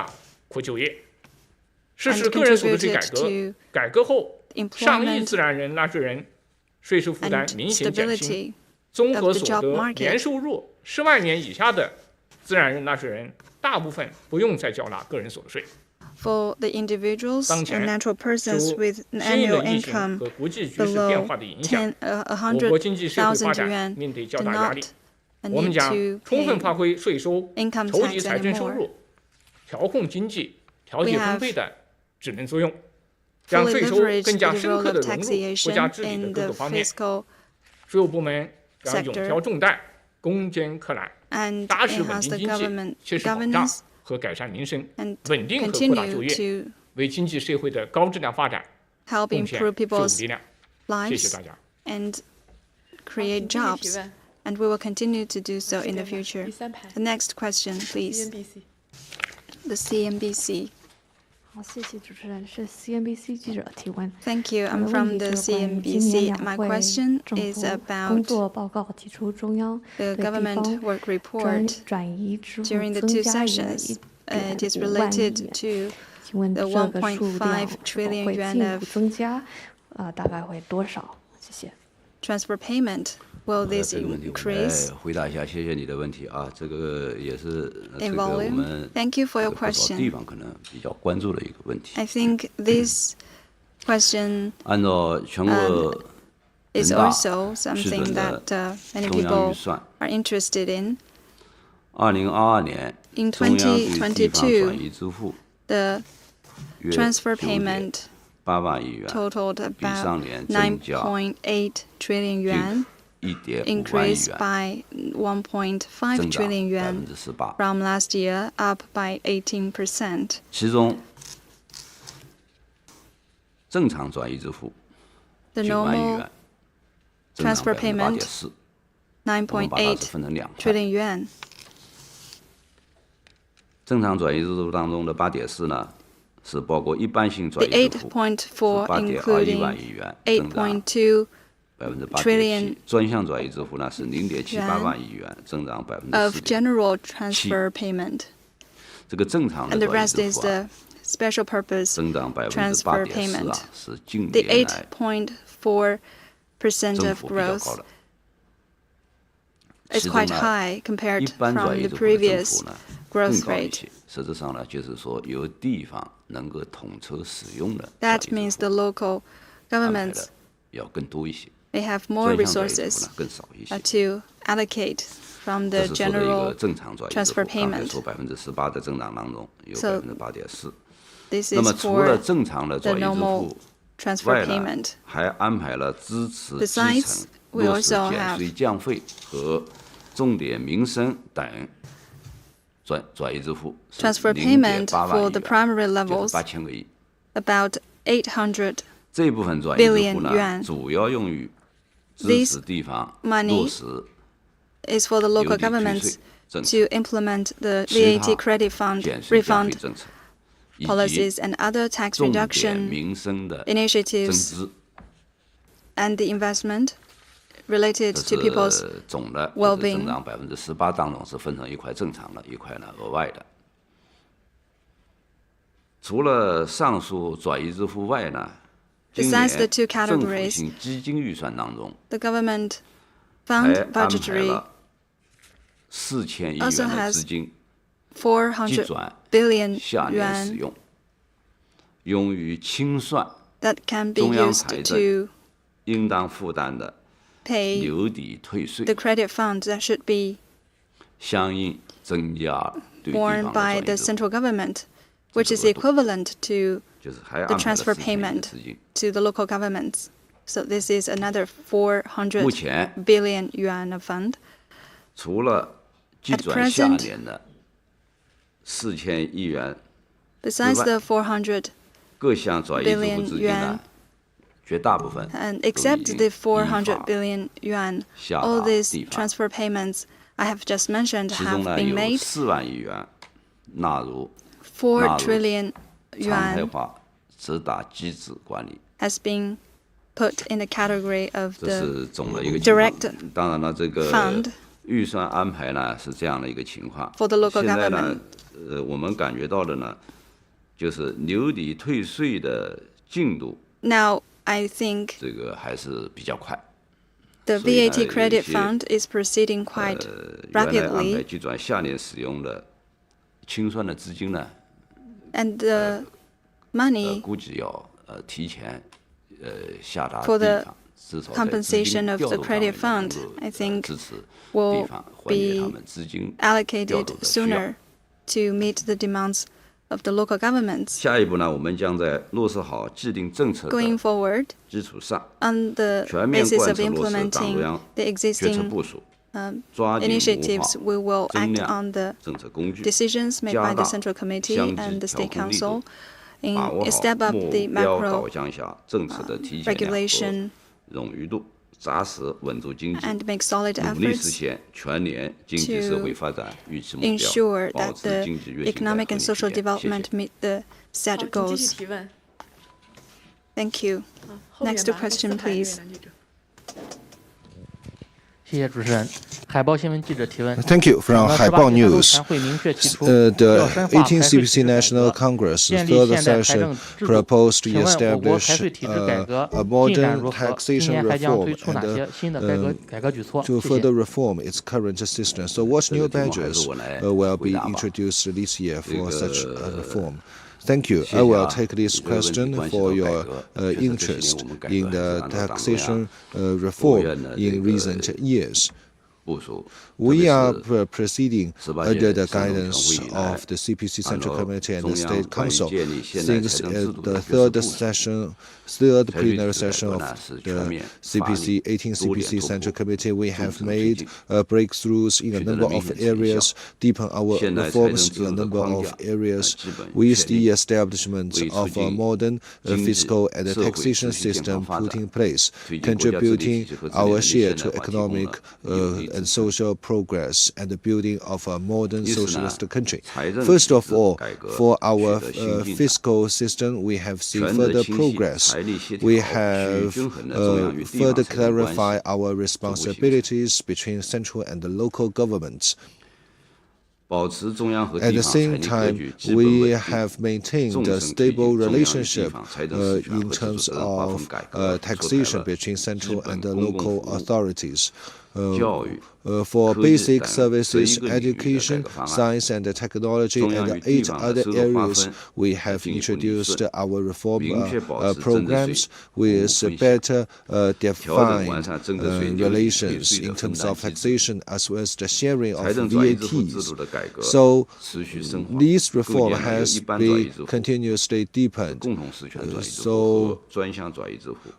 C: contributed to employment and stability of the job market. For the individuals and natural persons with an annual income below 100,000 yuan do not need to pay income tax anymore. We have fully leveraged the role of taxation in the fiscal sector and enhance the government governance and continue to help improve people's lives and create jobs. And we will continue to do so in the future. The next question, please. The CNBC. Thank you. I'm from the CNBC. My question is about the government work report during the two sessions. It is related to the 1.5 trillion yuan of transfer payment. Will this increase in volume? Thank you for your question. I think this question is also something that many people are interested in. In 2022, the transfer payment totaled about 9.8 trillion yuan, increased by 1.5 trillion yuan from last year, up by 18%. The normal transfer payment, 9.8 trillion yuan. The 8.4 including 8.2 trillion yuan of general transfer payment, and the rest is the special purpose transfer payment. The 8.4% of growth is quite high compared from the previous growth rate. That means the local governments may have more resources to allocate from the general transfer payment. So this is for the normal transfer payment. Besides, we also have transfer payment for the primary levels, about 800 billion yuan. This money is for the local governments to implement the VAT credit fund refund policies and other tax reduction initiatives and the investment related to people's well-being. Besides the two categories, the government fund budgetary also has 400 billion yuan that can be used to pay the credit fund that should be borne by the central government, which is equivalent to the transfer payment to the local governments. So this is another 400 billion yuan of fund. At present, besides the 400 billion yuan, and except the 400 billion yuan, all these transfer payments I have just mentioned have been made. 4 4 trillion yuan has been put in the category of the direct fund for the local government.
D: 我们感觉到的呢，就是留抵退税的进度。
C: Now I think
D: 这个还是比较快。
C: The VAT credit fund is proceeding quite rapidly.
D: 安排计转下年使用的清算的资金呢
C: And the money
D: 估计要提前下达
C: for
D: 地
C: the
D: 方，至少
C: compensation of the credit fund, I think, will be allocated sooner to meet the demands of the local governments.
D: 下一步呢，我们将在落实好既定政策
C: Going forward,
D: 基础上，
C: on the
D: 全面
C: basis
D: 贯
C: of
D: 彻落实党中
C: implementing
D: 央
C: the
D: 决策
C: existing
D: 部署，抓紧
C: initiatives,
D: 模
C: we will
D: 增
C: act
D: 量
C: on the
D: 政策工具，
C: decisions made
D: 加
C: by the
D: 大
C: Central Committee
D: 相
C: and the
D: 继调
C: State
D: 控力
C: Council
D: 度，
C: in
D: 把握好
C: step up
D: 目
C: the
D: 标
C: macro
D: 导向下政策的提前量和
C: regulation
D: 冗余度，扎实稳住经济，
C: and make solid
D: 努力实
C: efforts
D: 现全年经济社会发展预期目标，
C: ensure
D: 保
C: that
D: 持
C: the
D: 经济运行在
C: economic
D: 合
C: and
D: 理
C: social
D: 区间。谢
C: development
D: 谢。
C: meet the set
E: 请继
C: goals.
E: 续提问。
C: Thank you.
E: 后面
C: Next
E: 吧
C: question,
E: 第四排那位
C: please.
E: 男记者。
F: 谢谢主持人。海报新闻记者提问。
B: Thank you. From 海报 News,
F: 会明确提出
B: the
F: 要深化
B: 18th
F: 财税
B: CPC
F: 体制改
B: National
F: 革
B: Congress
F: 建立
B: third
F: 现代财
B: session
F: 政制度。
B: proposed to
F: 请问我国
B: establish
F: 财税体制改革
B: a
F: 进展
B: modern
F: 如何？今
B: taxation
F: 年还将
B: reform
F: 推出哪些
B: and
F: 新的改革举措？
B: to
F: 谢谢。
B: further reform its current system. So what new measures will be introduced this year for such a reform? Thank you. I will take this question for your interest in the taxation reform in recent years. We are proceeding under the guidance of the CPC Central Committee and the State Council. Since the third plenary session of the CPC, 18th CPC Central Committee, we have made breakthroughs in a number of areas, deepen our reforms in a number of areas, with the establishment of a modern fiscal and taxation system put in place, contributing our share to economic and social progress and the building of a modern socialist country. First of all, for our fiscal system, we have seen further progress. We have further clarified our responsibilities between central and the local governments. At the same time, we have maintained a stable relationship in terms of taxation between central and the local authorities. For basic services, education, science and technology, and 8 other areas, we have introduced our reform programs with better defined relations in terms of taxation as well as the sharing of VATs. So this reform has been continuously deepened. So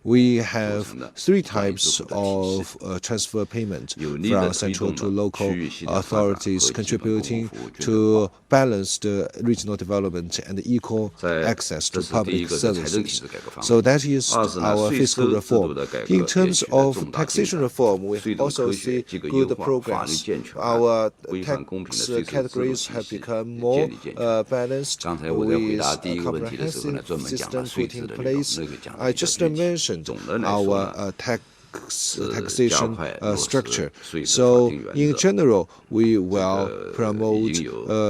B: we have 3 types of transfer payment from central to local authorities, contributing to balanced regional development and equal access to public services. So that is our fiscal reform. In terms of taxation reform, we also see good progress. Our tax categories have become more balanced with a comprehensive system put in place. I just mentioned our taxation structure. So in general, we will promote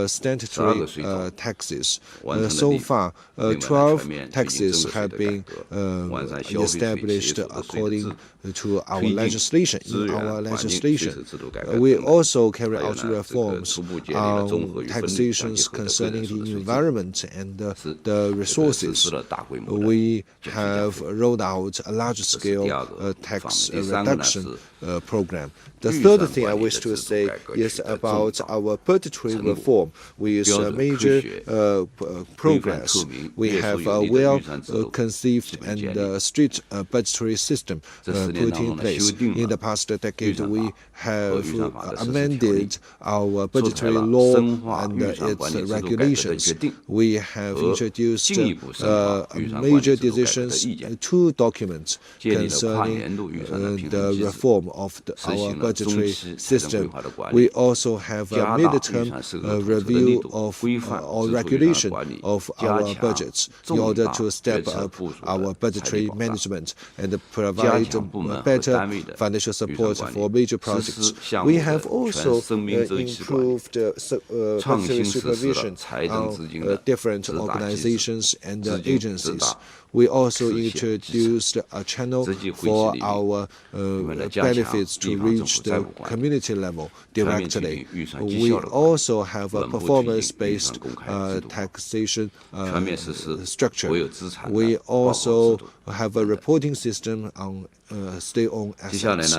B: statutory taxes. So far, 12 taxes have been established according to our legislation. In our legislation, we also carry out reforms on taxations concerning the environment and the resources. We have rolled out a large-scale tax reduction program. The third thing I wish to say is about our budgetary reform with major progress. We have a well-conceived and strict budgetary system put in place. In the past decade, we have amended our budgetary law and its regulations. We have introduced major decisions, 2 documents concerning the reform of our budgetary system. We also have a midterm review of or regulation of our budgets in order to step up our budgetary management and provide better financial support for major projects. We have also improved budgetary supervision on different organizations and agencies. We also introduced a channel for our benefits to reach the community level directly. We also have a performance-based taxation structure. We also have a reporting system on state-owned assets.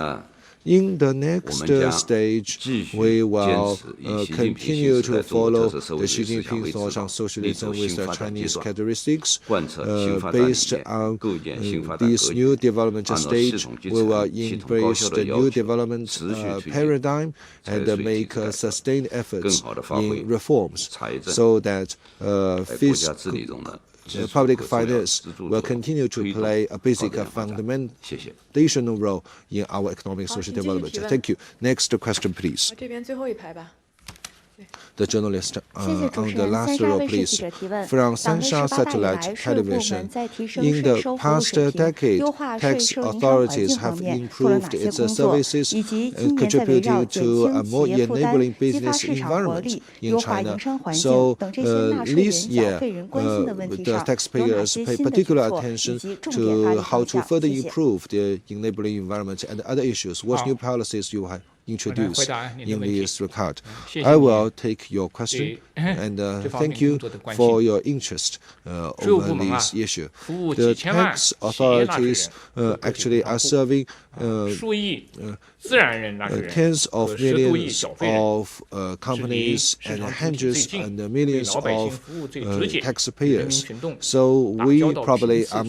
B: In the next stage, we will continue to follow the Xi Jinping thought on socialism with the Chinese characteristics. Based on this new development stage, we will embrace the new development paradigm and make sustained efforts in reforms so that public finance will continue to play a basic foundational role in our economic and social development. Thank you. Next question, please. The journalist on the last row, please. From Sansha Satellite Television, in the past decade, tax authorities have improved its services, contributing to a more enabling business environment in China. So this year, the taxpayers pay particular attention to how to further improve the enabling environment and other issues. What new policies you have introduced in this regard? I will take your question and thank you for your interest over this issue. The tax authorities actually are serving tens of millions of companies and hundreds and millions of taxpayers. So we probably are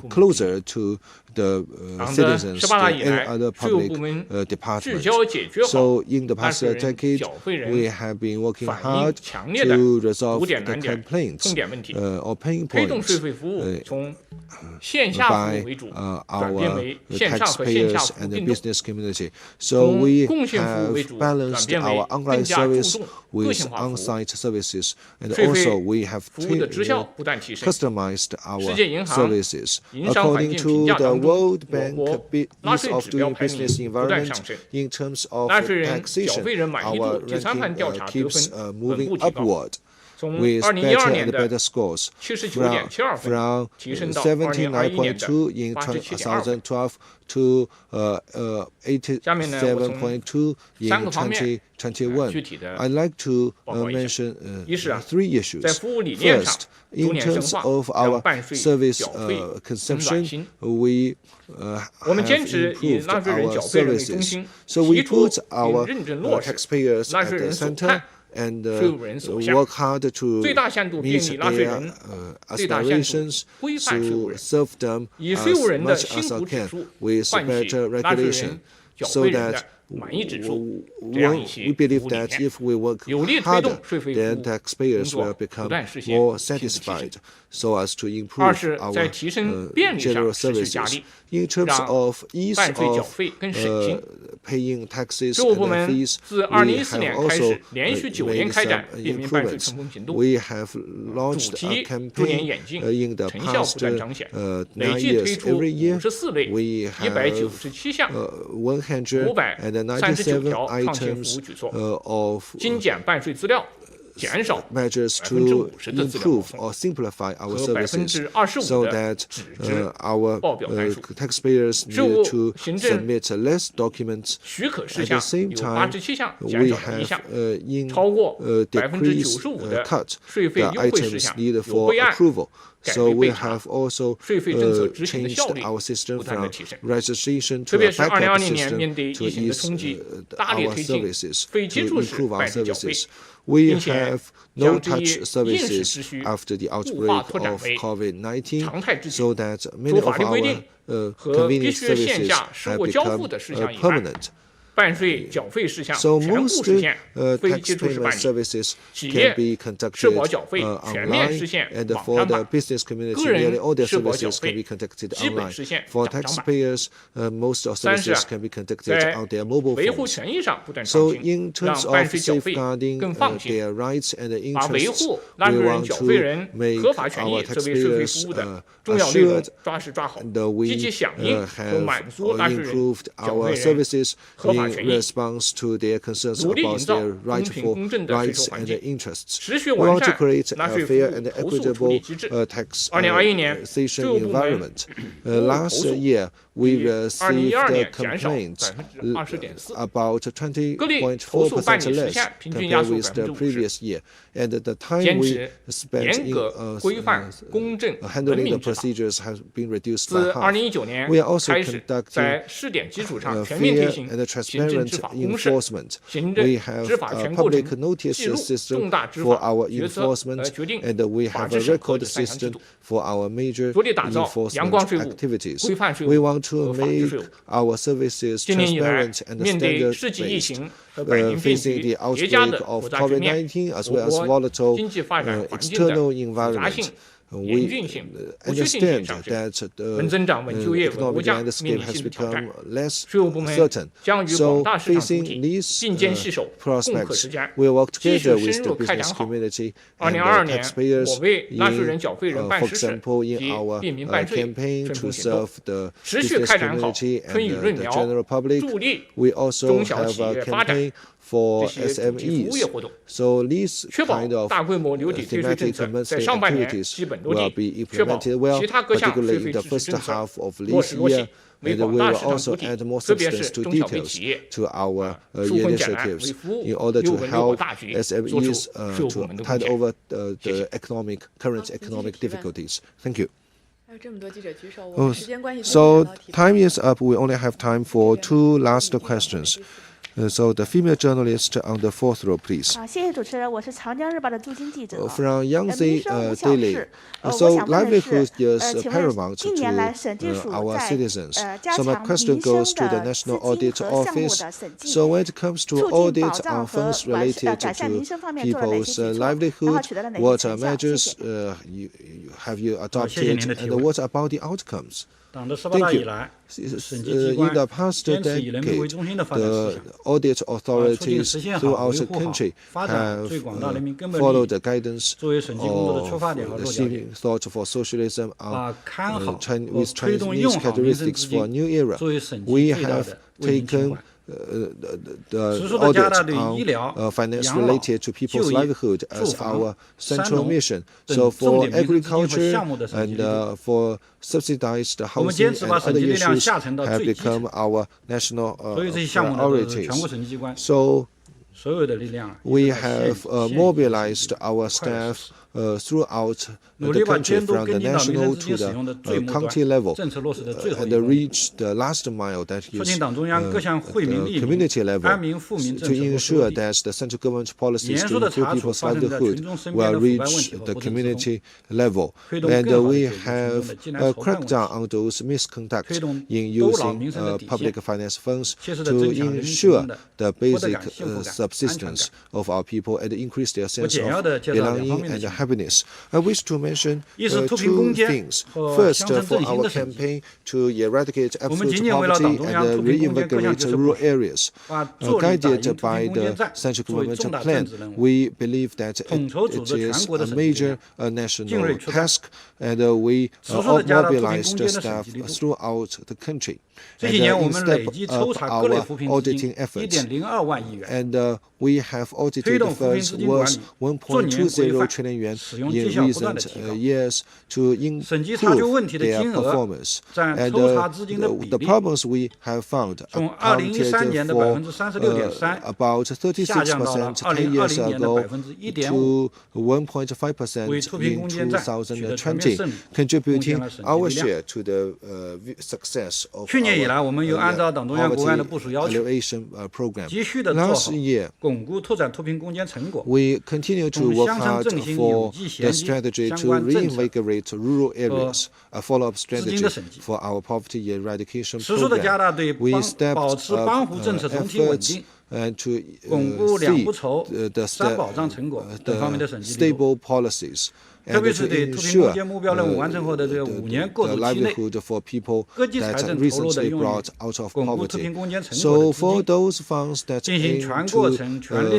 B: closer to the citizens than any other public department. So in the past decade, we have been working hard to resolve the complaints or pain points by our taxpayers and the business community. So we have balanced our online service with on-site services, and also we have customized our services according to the World Bank Ease of Doing Business environment. In terms of taxation, our ranking keeps moving upward with better and better scores from 79.2 in 2012 to 87.2 in 2021. I'd like to mention three issues. First, in terms of our service consumption, we have improved our services. So we put our taxpayers at the center and work hard to meet their aspirations, to serve them as much as I can with better regulation, so that we believe that if we work harder, then taxpayers will become more satisfied so as to improve our general services. In terms of ease of paying taxes and fees, we have also made some improvements. We have launched a campaign in the past 9 years. Every year, we have 197 items of measures to improve or simplify our services so that our taxpayers need to submit less documents. At the same time, we have cut the items needed for approval. So we have also changed our system from registration to a backup system to ease our services, to improve our services. We have no-touch services after the outbreak of COVID-19, so that many of our convenience services have become permanent. So most tax payment services can be conducted online, and for the business community, nearly all their services can be conducted online. For taxpayers, most of services can be conducted on their mobile phones. So in terms of safeguarding their rights and interests, we want to make our taxpayers assured that we have improved our services in response to their concerns about their rightful rights and interests. We want to create a fair and equitable taxation environment. Last year, we received complaints about 20.4% less compared with the previous year, and the time we spent in handling the procedures has been reduced by half. We are also conducting fair and transparent enforcement. We have a public notice system for our enforcement, and we have a record system for our major enforcement activities. We want to make our services transparent and standard-based. Facing the outbreak of COVID-19 as well as volatile external environment, we understand that the economic landscape has become less certain. So, facing these prospects, we work together with the business community and the taxpayers for example, in our campaign to serve the business community and the general public. We also have a campaign for SMEs. So these kind of thematic monthly activities will be implemented well, particularly in the first half of this year. And we will also add more substance to details to our initiatives in order to help SMEs to tide over the current economic difficulties. Thank you. So time is up. We only have time for 2 last questions. So the female journalist on the 4th row, please. From Yangtze Daily. So livelihood is paramount to our citizens. So my question goes to the National Audit Office. So when it comes to audit on funds related to people's livelihood, what measures have you adopted, and what about the outcomes? Thank you. In the past decade, the audit authorities throughout the country have followed the guidance of the Xi thought for socialism with Chinese characteristics for a new era. We have taken the audit on finance related to people's livelihood as our central mission. So for agriculture and for subsidized housing and other issues have become our national priorities. So we have mobilized our staff throughout the country from the national to the county level and reach the last mile, that is the community level, to ensure that the central government policies to improve people's livelihood will reach the community level. And we have cracked down on those misconduct in using public finance funds to ensure the basic subsistence of our people and increase their sense of belonging and happiness. I wish to mention 2 things. First, for our campaign to eradicate absolute poverty and reinvigorate rural areas, guided by the central government plan, we believe that it is a major national task, and we mobilized the staff throughout the country. And in step up our auditing efforts, and we have audited funds worth 1.20 trillion yuan in recent years to improve their performance. And the problems we have found accounted for about 36% 10 years ago to 1.5% in 2020, contributing our share to the success of our poverty alleviation program. Last year, we continue to work hard for for the strategy to reinvigorate rural areas, a follow-up strategy for our poverty eradication program. We stepped up efforts and to see the stable policies and to ensure the livelihood for people that recently brought out of poverty. So for those funds that aim to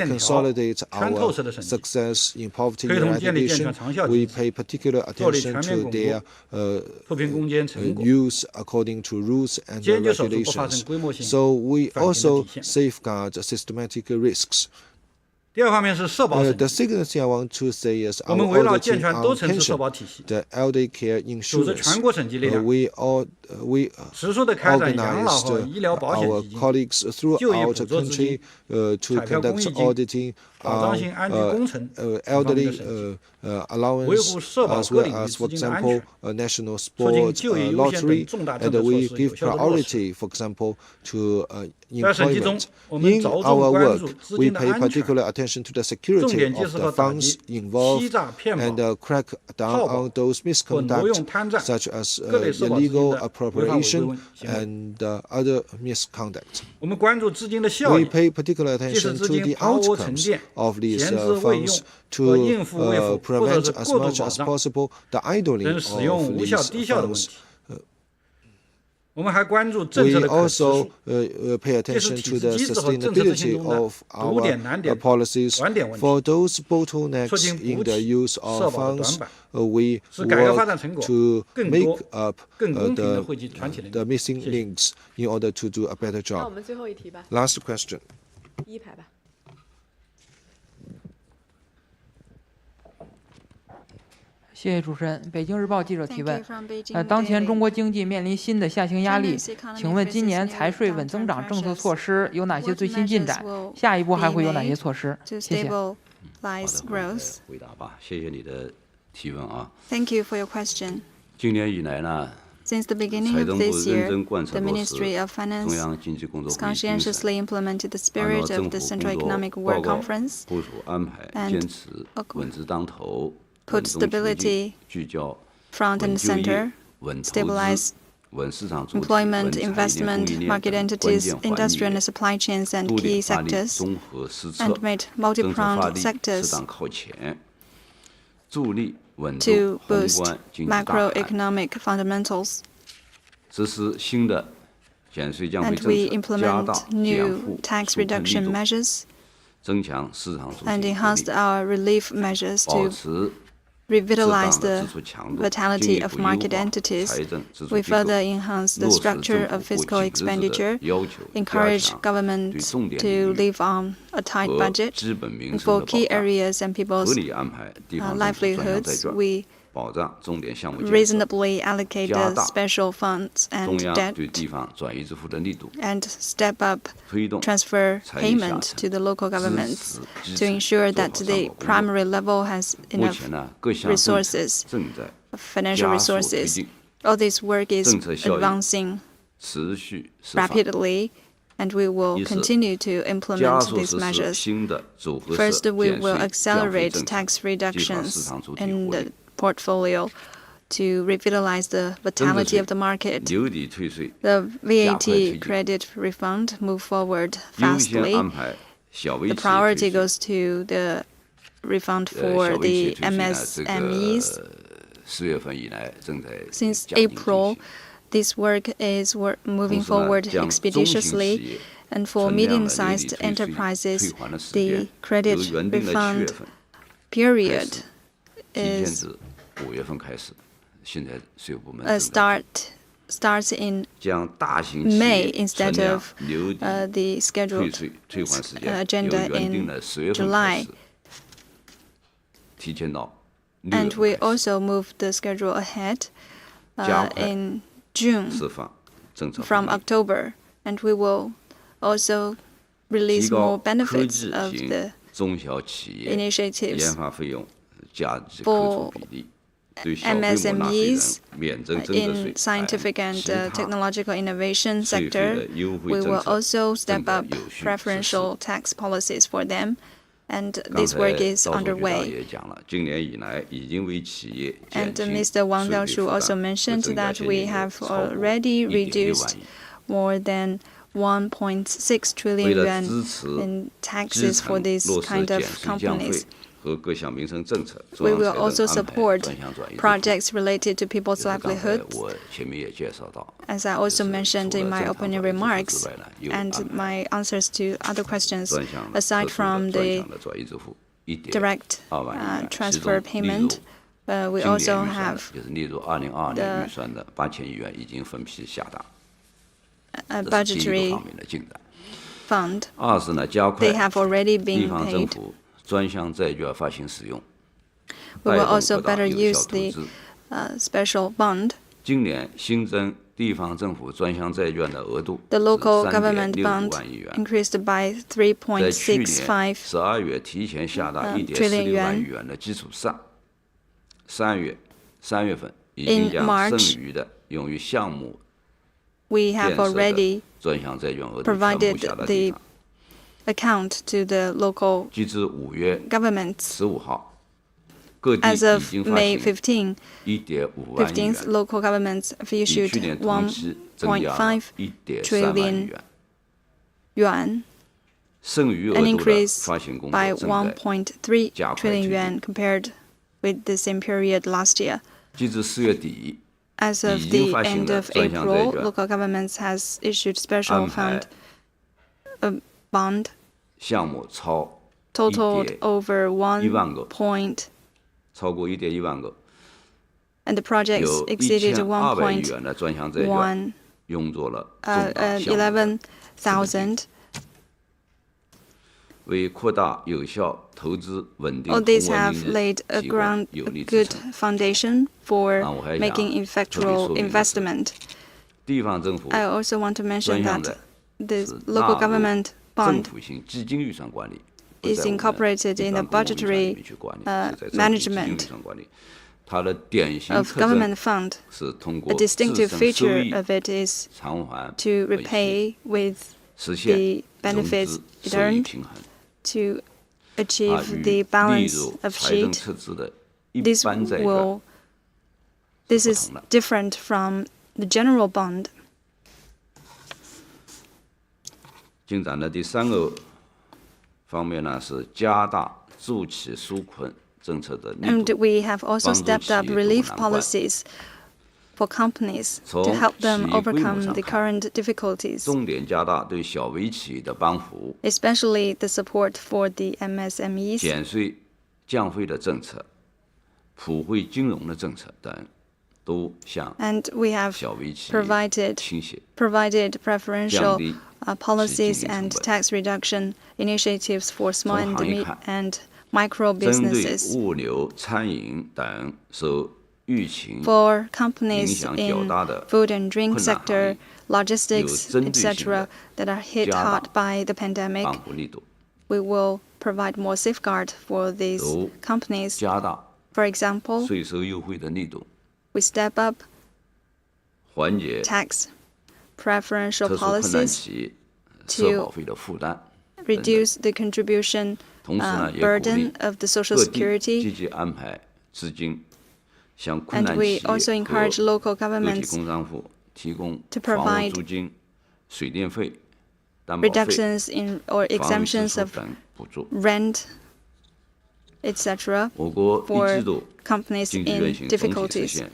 B: consolidate our success in poverty eradication, we pay particular attention to their use according to rules and regulations. So we also safeguard systematic risks. The second thing I want to say is our auditing on pension, the elderly care insurance. We organized our colleagues throughout the country to conduct auditing on elderly allowance, as well as, for example, a national sport lottery, and we give priority, for example, to employment. In our work, we pay particular attention to the security of the funds involved and crack down on those misconduct, such as illegal appropriation and other misconduct. We pay particular attention to the outcomes of these funds to prevent as much as possible the idling of these funds. We also pay attention to the sustainability of our policies. For those bottlenecks in the use of funds, we work to make up the missing links in order to do a better job. Last question.
E: 谢谢主持人。北京日报记者提问：当前中国经济面临新的下行压力，请问今年财税稳增长政策措施有哪些最新进展？下一步还会有哪些措施？谢谢。
D: 回答吧，谢谢你的提问啊。
C: Thank you for your question.
D: 今年以来呢，
C: Since the beginning of this year, the Ministry of Finance conscientiously implemented the spirit of the Central Economic Work Conference and put stability front and center, stabilize employment, investment, market entities, industrial and supply chains, and key sectors, and made multi-pronged sectors to boost macroeconomic fundamentals. And we implement new tax reduction measures and enhanced our relief measures to revitalize the vitality of market entities. We further enhance the structure of fiscal expenditure, encourage government to live on a tight budget. And for key areas and people's livelihoods, we reasonably allocate the special funds and debt and step up transfer payment to the local governments to ensure that the primary level has enough resources, financial resources. All this work is advancing rapidly, and we will continue to implement these measures. First, we will accelerate tax reductions in the portfolio to revitalize the vitality of the market. The VAT credit refund move forward fastly. The priority goes to the refund for the MSMEs. Since April, this work is moving forward expeditiously, and for medium-sized enterprises, the credit refund period is starts in May instead of the scheduled agenda in July. And we also moved the schedule ahead in June from October, and we will also release more benefits of the initiatives for MSMEs in scientific and technological innovation sector. We will also step up preferential tax policies for them. and this work is
D: 刚才
C: underway.
D: 也讲了，今年以来已经为企业
C: And
D: 减轻
C: Mr. Wang
D: 税率
C: Daoshu
D: 负
C: also
D: 担，
C: mentioned
D: 增加
C: that
D: 现
C: we
D: 金流
C: have
D: 超过
C: already
D: 1.6万亿。
C: reduced more than 1.6 trillion
D: 为了
C: yuan
D: 支持
C: in
D: 基
C: taxes for
D: 层
C: these
D: 落实
C: kind
D: 减
C: of
D: 税降费
C: companies.
D: 和各项民生政策，
C: We
D: 中央
C: will
D: 财
C: also
D: 政安排
C: support
D: 专项转移支出。
C: projects related to people's
D: 就是刚才
C: livelihoods.
D: 我前面也介绍到，
C: As I also mentioned in my
D: 除了
C: opening
D: 正常转移支出
C: remarks
D: 之外呢，又
C: and
D: 安排
C: my answers to other questions,
D: 专项的
C: aside
D: 特殊
C: from
D: 的专
C: the
D: 项的转移支付1.2
C: direct
D: 万亿元，其
C: transfer
D: 中例
C: payment,
D: 如
C: we
D: 今
C: also
D: 年预算
C: have
D: 的就是例如2022年
C: the
D: 预算的8000亿元已经分批下达，
C: a
D: 这是第一个
C: budgetary
D: 方面的进展。
C: fund.
D: 二是呢，加快
C: They have already
D: 地
C: been
D: 方政
C: paid.
D: 府专项债券发行使用，
C: We
D: 带
C: will
D: 动
C: also
D: 扩大
C: better
D: 有效
C: use
D: 投
C: the
D: 资。
C: special bond.
D: 今年新增地方政府专项债券的额度
C: The
D: 是
C: local government
D: 3.65
C: bond
D: 万亿元，
C: increased by
D: 在去年
C: 3.65
D: 12月提前下达
C: trillion
D: 1.46 万亿
C: yuan
D: 元的基础上，3月份已经
C: In
D: 将
C: March
D: 剩余的用于项目
C: We
D: 建
C: have
D: 设的
C: already
D: 专项债券额度全部
C: provided
D: 下达地
C: the
D: 方。
C: account to the local
D: 截至5月
C: governments.
D: 15号，各地
C: As
D: 已
C: of
D: 经发
C: May
D: 行
C: 15,
D: 1.5万亿元，
C: 15th, local governments have
D: 比
C: issued
D: 去年同期增加了
C: 1.5
D: 1.3万亿
C: trillion
D: 元。
C: yuan,
D: 剩余额
C: an
D: 度的
C: increase
D: 发行工
C: by
D: 作正在
C: 1.3
D: 加快
C: trillion
D: 推进。
C: yuan compared with the same period last year.
D: 截至4月底，
C: As of
D: 已经
C: the
D: 发行
C: end
D: 的
C: of
D: 专项债
C: April,
D: 券
C: local governments has issued special
D: 安排
C: fund bond
D: 项目超
C: totaled over
D: 1万个，
C: 1
D: 超过 1.1 万个，
C: and the projects
D: 有
C: exceeded
D: 1200亿元的专项债券
C: 1.1
D: 用作了重大项目。
C: 11,000.
D: 为扩大有效投资稳定
C: All
D: 宏
C: these
D: 观
C: have
D: 经济
C: laid a
D: 提供
C: ground
D: 有力
C: a
D: 支
C: good
D: 撑。
C: foundation for
D: 那我还想
C: making
D: 特别
C: effectual
D: 说明的是
C: investment.
D: 地方政府
C: I also want to mention
D: 专项
C: that
D: 债
C: the
D: 是
C: local
D: 纳入
C: government
D: 政
C: bond
D: 府性基金预算管理，不
C: is
D: 在我们
C: incorporated
D: 地
C: in the
D: 方公共预算里
C: budgetary
D: 面去管理，
C: uh,
D: 是在政府基金
C: management
D: 预算管理。它的典型
C: of
D: 特征
C: government fund.
D: 是通
C: A
D: 过自
C: distinctive
D: 身收
C: feture
D: 益
C: of it is
D: 偿还
C: to
D: 和
C: repay with
D: 实现
C: the
D: 融
C: benefits
D: 资
C: it
D: 收益
C: earned
D: 平衡。
C: to
D: 啊，
C: achieve
D: 与
C: the
D: 例
C: balance
D: 如
C: of
D: 财政
C: sheet.
D: 赤字的一
C: This
D: 般债券
C: this
D: 不
C: is
D: 同的。
C: different from the general bond.
D: 进展的第3个方面呢，是加大助企纾困政策的力
C: And
D: 度，
C: we have also
D: 帮助
C: stepped up
D: 企业渡
C: relief
D: 过难关。
C: policies for companies to
D: 从
C: help
D: 企
C: them
D: 业规模
C: overcome
D: 上
C: the
D: 看，
C: current difficulties,
D: 重点加大对小微企业的帮扶，
C: especially the support for the MSMEs,
D: 减税降费的政策、普惠金融的政策等，都向
C: and we have
D: 小微企
C: provided
D: 业倾斜，
C: provided preferential
D: 降低
C: policies
D: 企业经营
C: and
D: 成本。
C: tax reduction initiatives for small
D: 从
C: and,
D: 行业看，
C: and micro
D: 针对
C: businesses.
D: 物流、餐饮等受疫情
C: For
D: 影
C: companies
D: 响较
C: in
D: 大的
C: food and drink
D: 困难行
C: sector,
D: 业，
C: logistics,
D: 有针对性
C: etc.,
D: 的
C: that are hit
D: 加大
C: hard by the pandemic,
D: 帮扶力度，
C: we will provide more safeguard for these
D: 如
C: companies.
D: 加大
C: For example,
D: 税收优惠的力度，
C: we step up
D: 缓解
C: tax preferential
D: 特殊困难
C: policies
D: 企业社保费的负担。
C: reduce the contribution
D: 同时呢，也鼓
C: burden
D: 励
C: of the social
D: 各地
C: security,
D: 积极安排资金，向困
C: and
D: 难
C: we
D: 企
C: also
D: 业
C: encourage
D: 和
C: local
D: 个体
C: governments
D: 工商户提供
C: to
D: 房屋
C: provide
D: 租金、水电费、担保费、
C: reductions in or
D: 房屋支
C: exemptions
D: 出
C: of
D: 等补助。
C: rent, etc.
D: 我国一
C: for
D: 季度
C: companies
D: 经济
C: in
D: 运行总体实
C: difficulties.
D: 现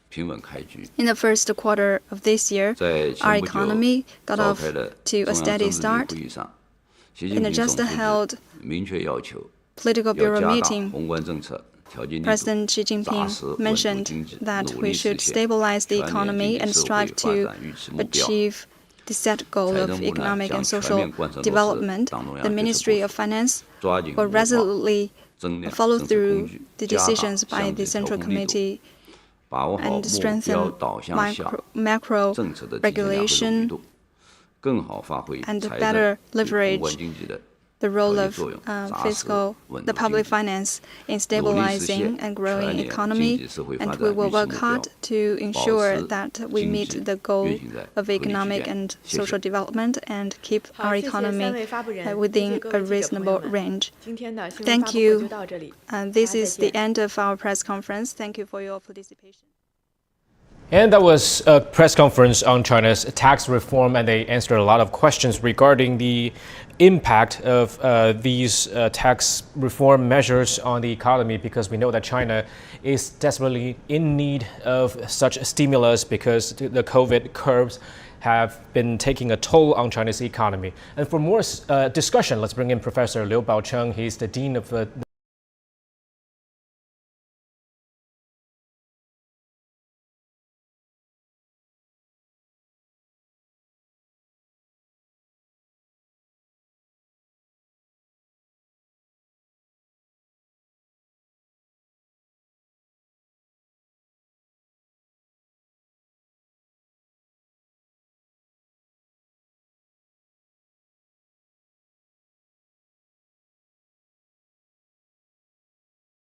D: 平稳开局，
C: In the first quarter of this year,
D: 在
C: our
D: 前不久
C: economy got
D: 召
C: off
D: 开的
C: to a
D: 中央
C: steady
D: 政治局
C: start.
D: 会议上，习近
C: In a
D: 平
C: just
D: 总书
C: held
D: 记明确要求
C: political
D: 要
C: bureau
D: 加大
C: meeting,
D: 宏观政策调节力度，
C: President Xi
D: 扎
C: Jinping
D: 实稳住
C: mentioned
D: 经济，
C: that
D: 努
C: we
D: 力
C: should
D: 实现
C: stabilize the
D: 全年
C: economy
D: 经
C: and
D: 济社
C: strive
D: 会发
C: to
D: 展预期目标。
C: achieve the set goal
D: 财
C: of
D: 政部呢
C: economic
D: 将
C: and
D: 全
C: social
D: 面贯彻落实
C: development.
D: 党中央
C: The
D: 决策部
C: Ministry
D: 署
C: of Finance
D: 抓紧
C: will
D: 谋划
C: resolutely
D: 增量
C: follow
D: 政策工
C: through
D: 具，
C: the
D: 加大
C: decisions by
D: 相
C: the
D: 对调
C: Central
D: 控力度，
C: Committee
D: 把握好
C: and
D: 目标
C: strengthen
D: 导向下
C: macro
D: 政策的体现量和
C: regulation
D: 容易度，更好发挥
C: and
D: 财
C: better
D: 政对宏
C: leverage
D: 观经济的
C: the role of fiscal, the public finance in stabilizing and growing economy, and we will work hard to ensure that we meet the goal of economic and social development and keep our economy within a reasonable range. Thank you. This is the end of our press conference. Thank you for your participation.
A: And that was a press conference on China's tax reform, and they answered a lot of questions regarding the impact of these tax reform measures on the economy, because we know that China is desperately in need of such stimulus because the COVID curves have been taking a toll on China's economy. And for more discussion, let's bring in Professor Liu Baocheng. He's the Dean of the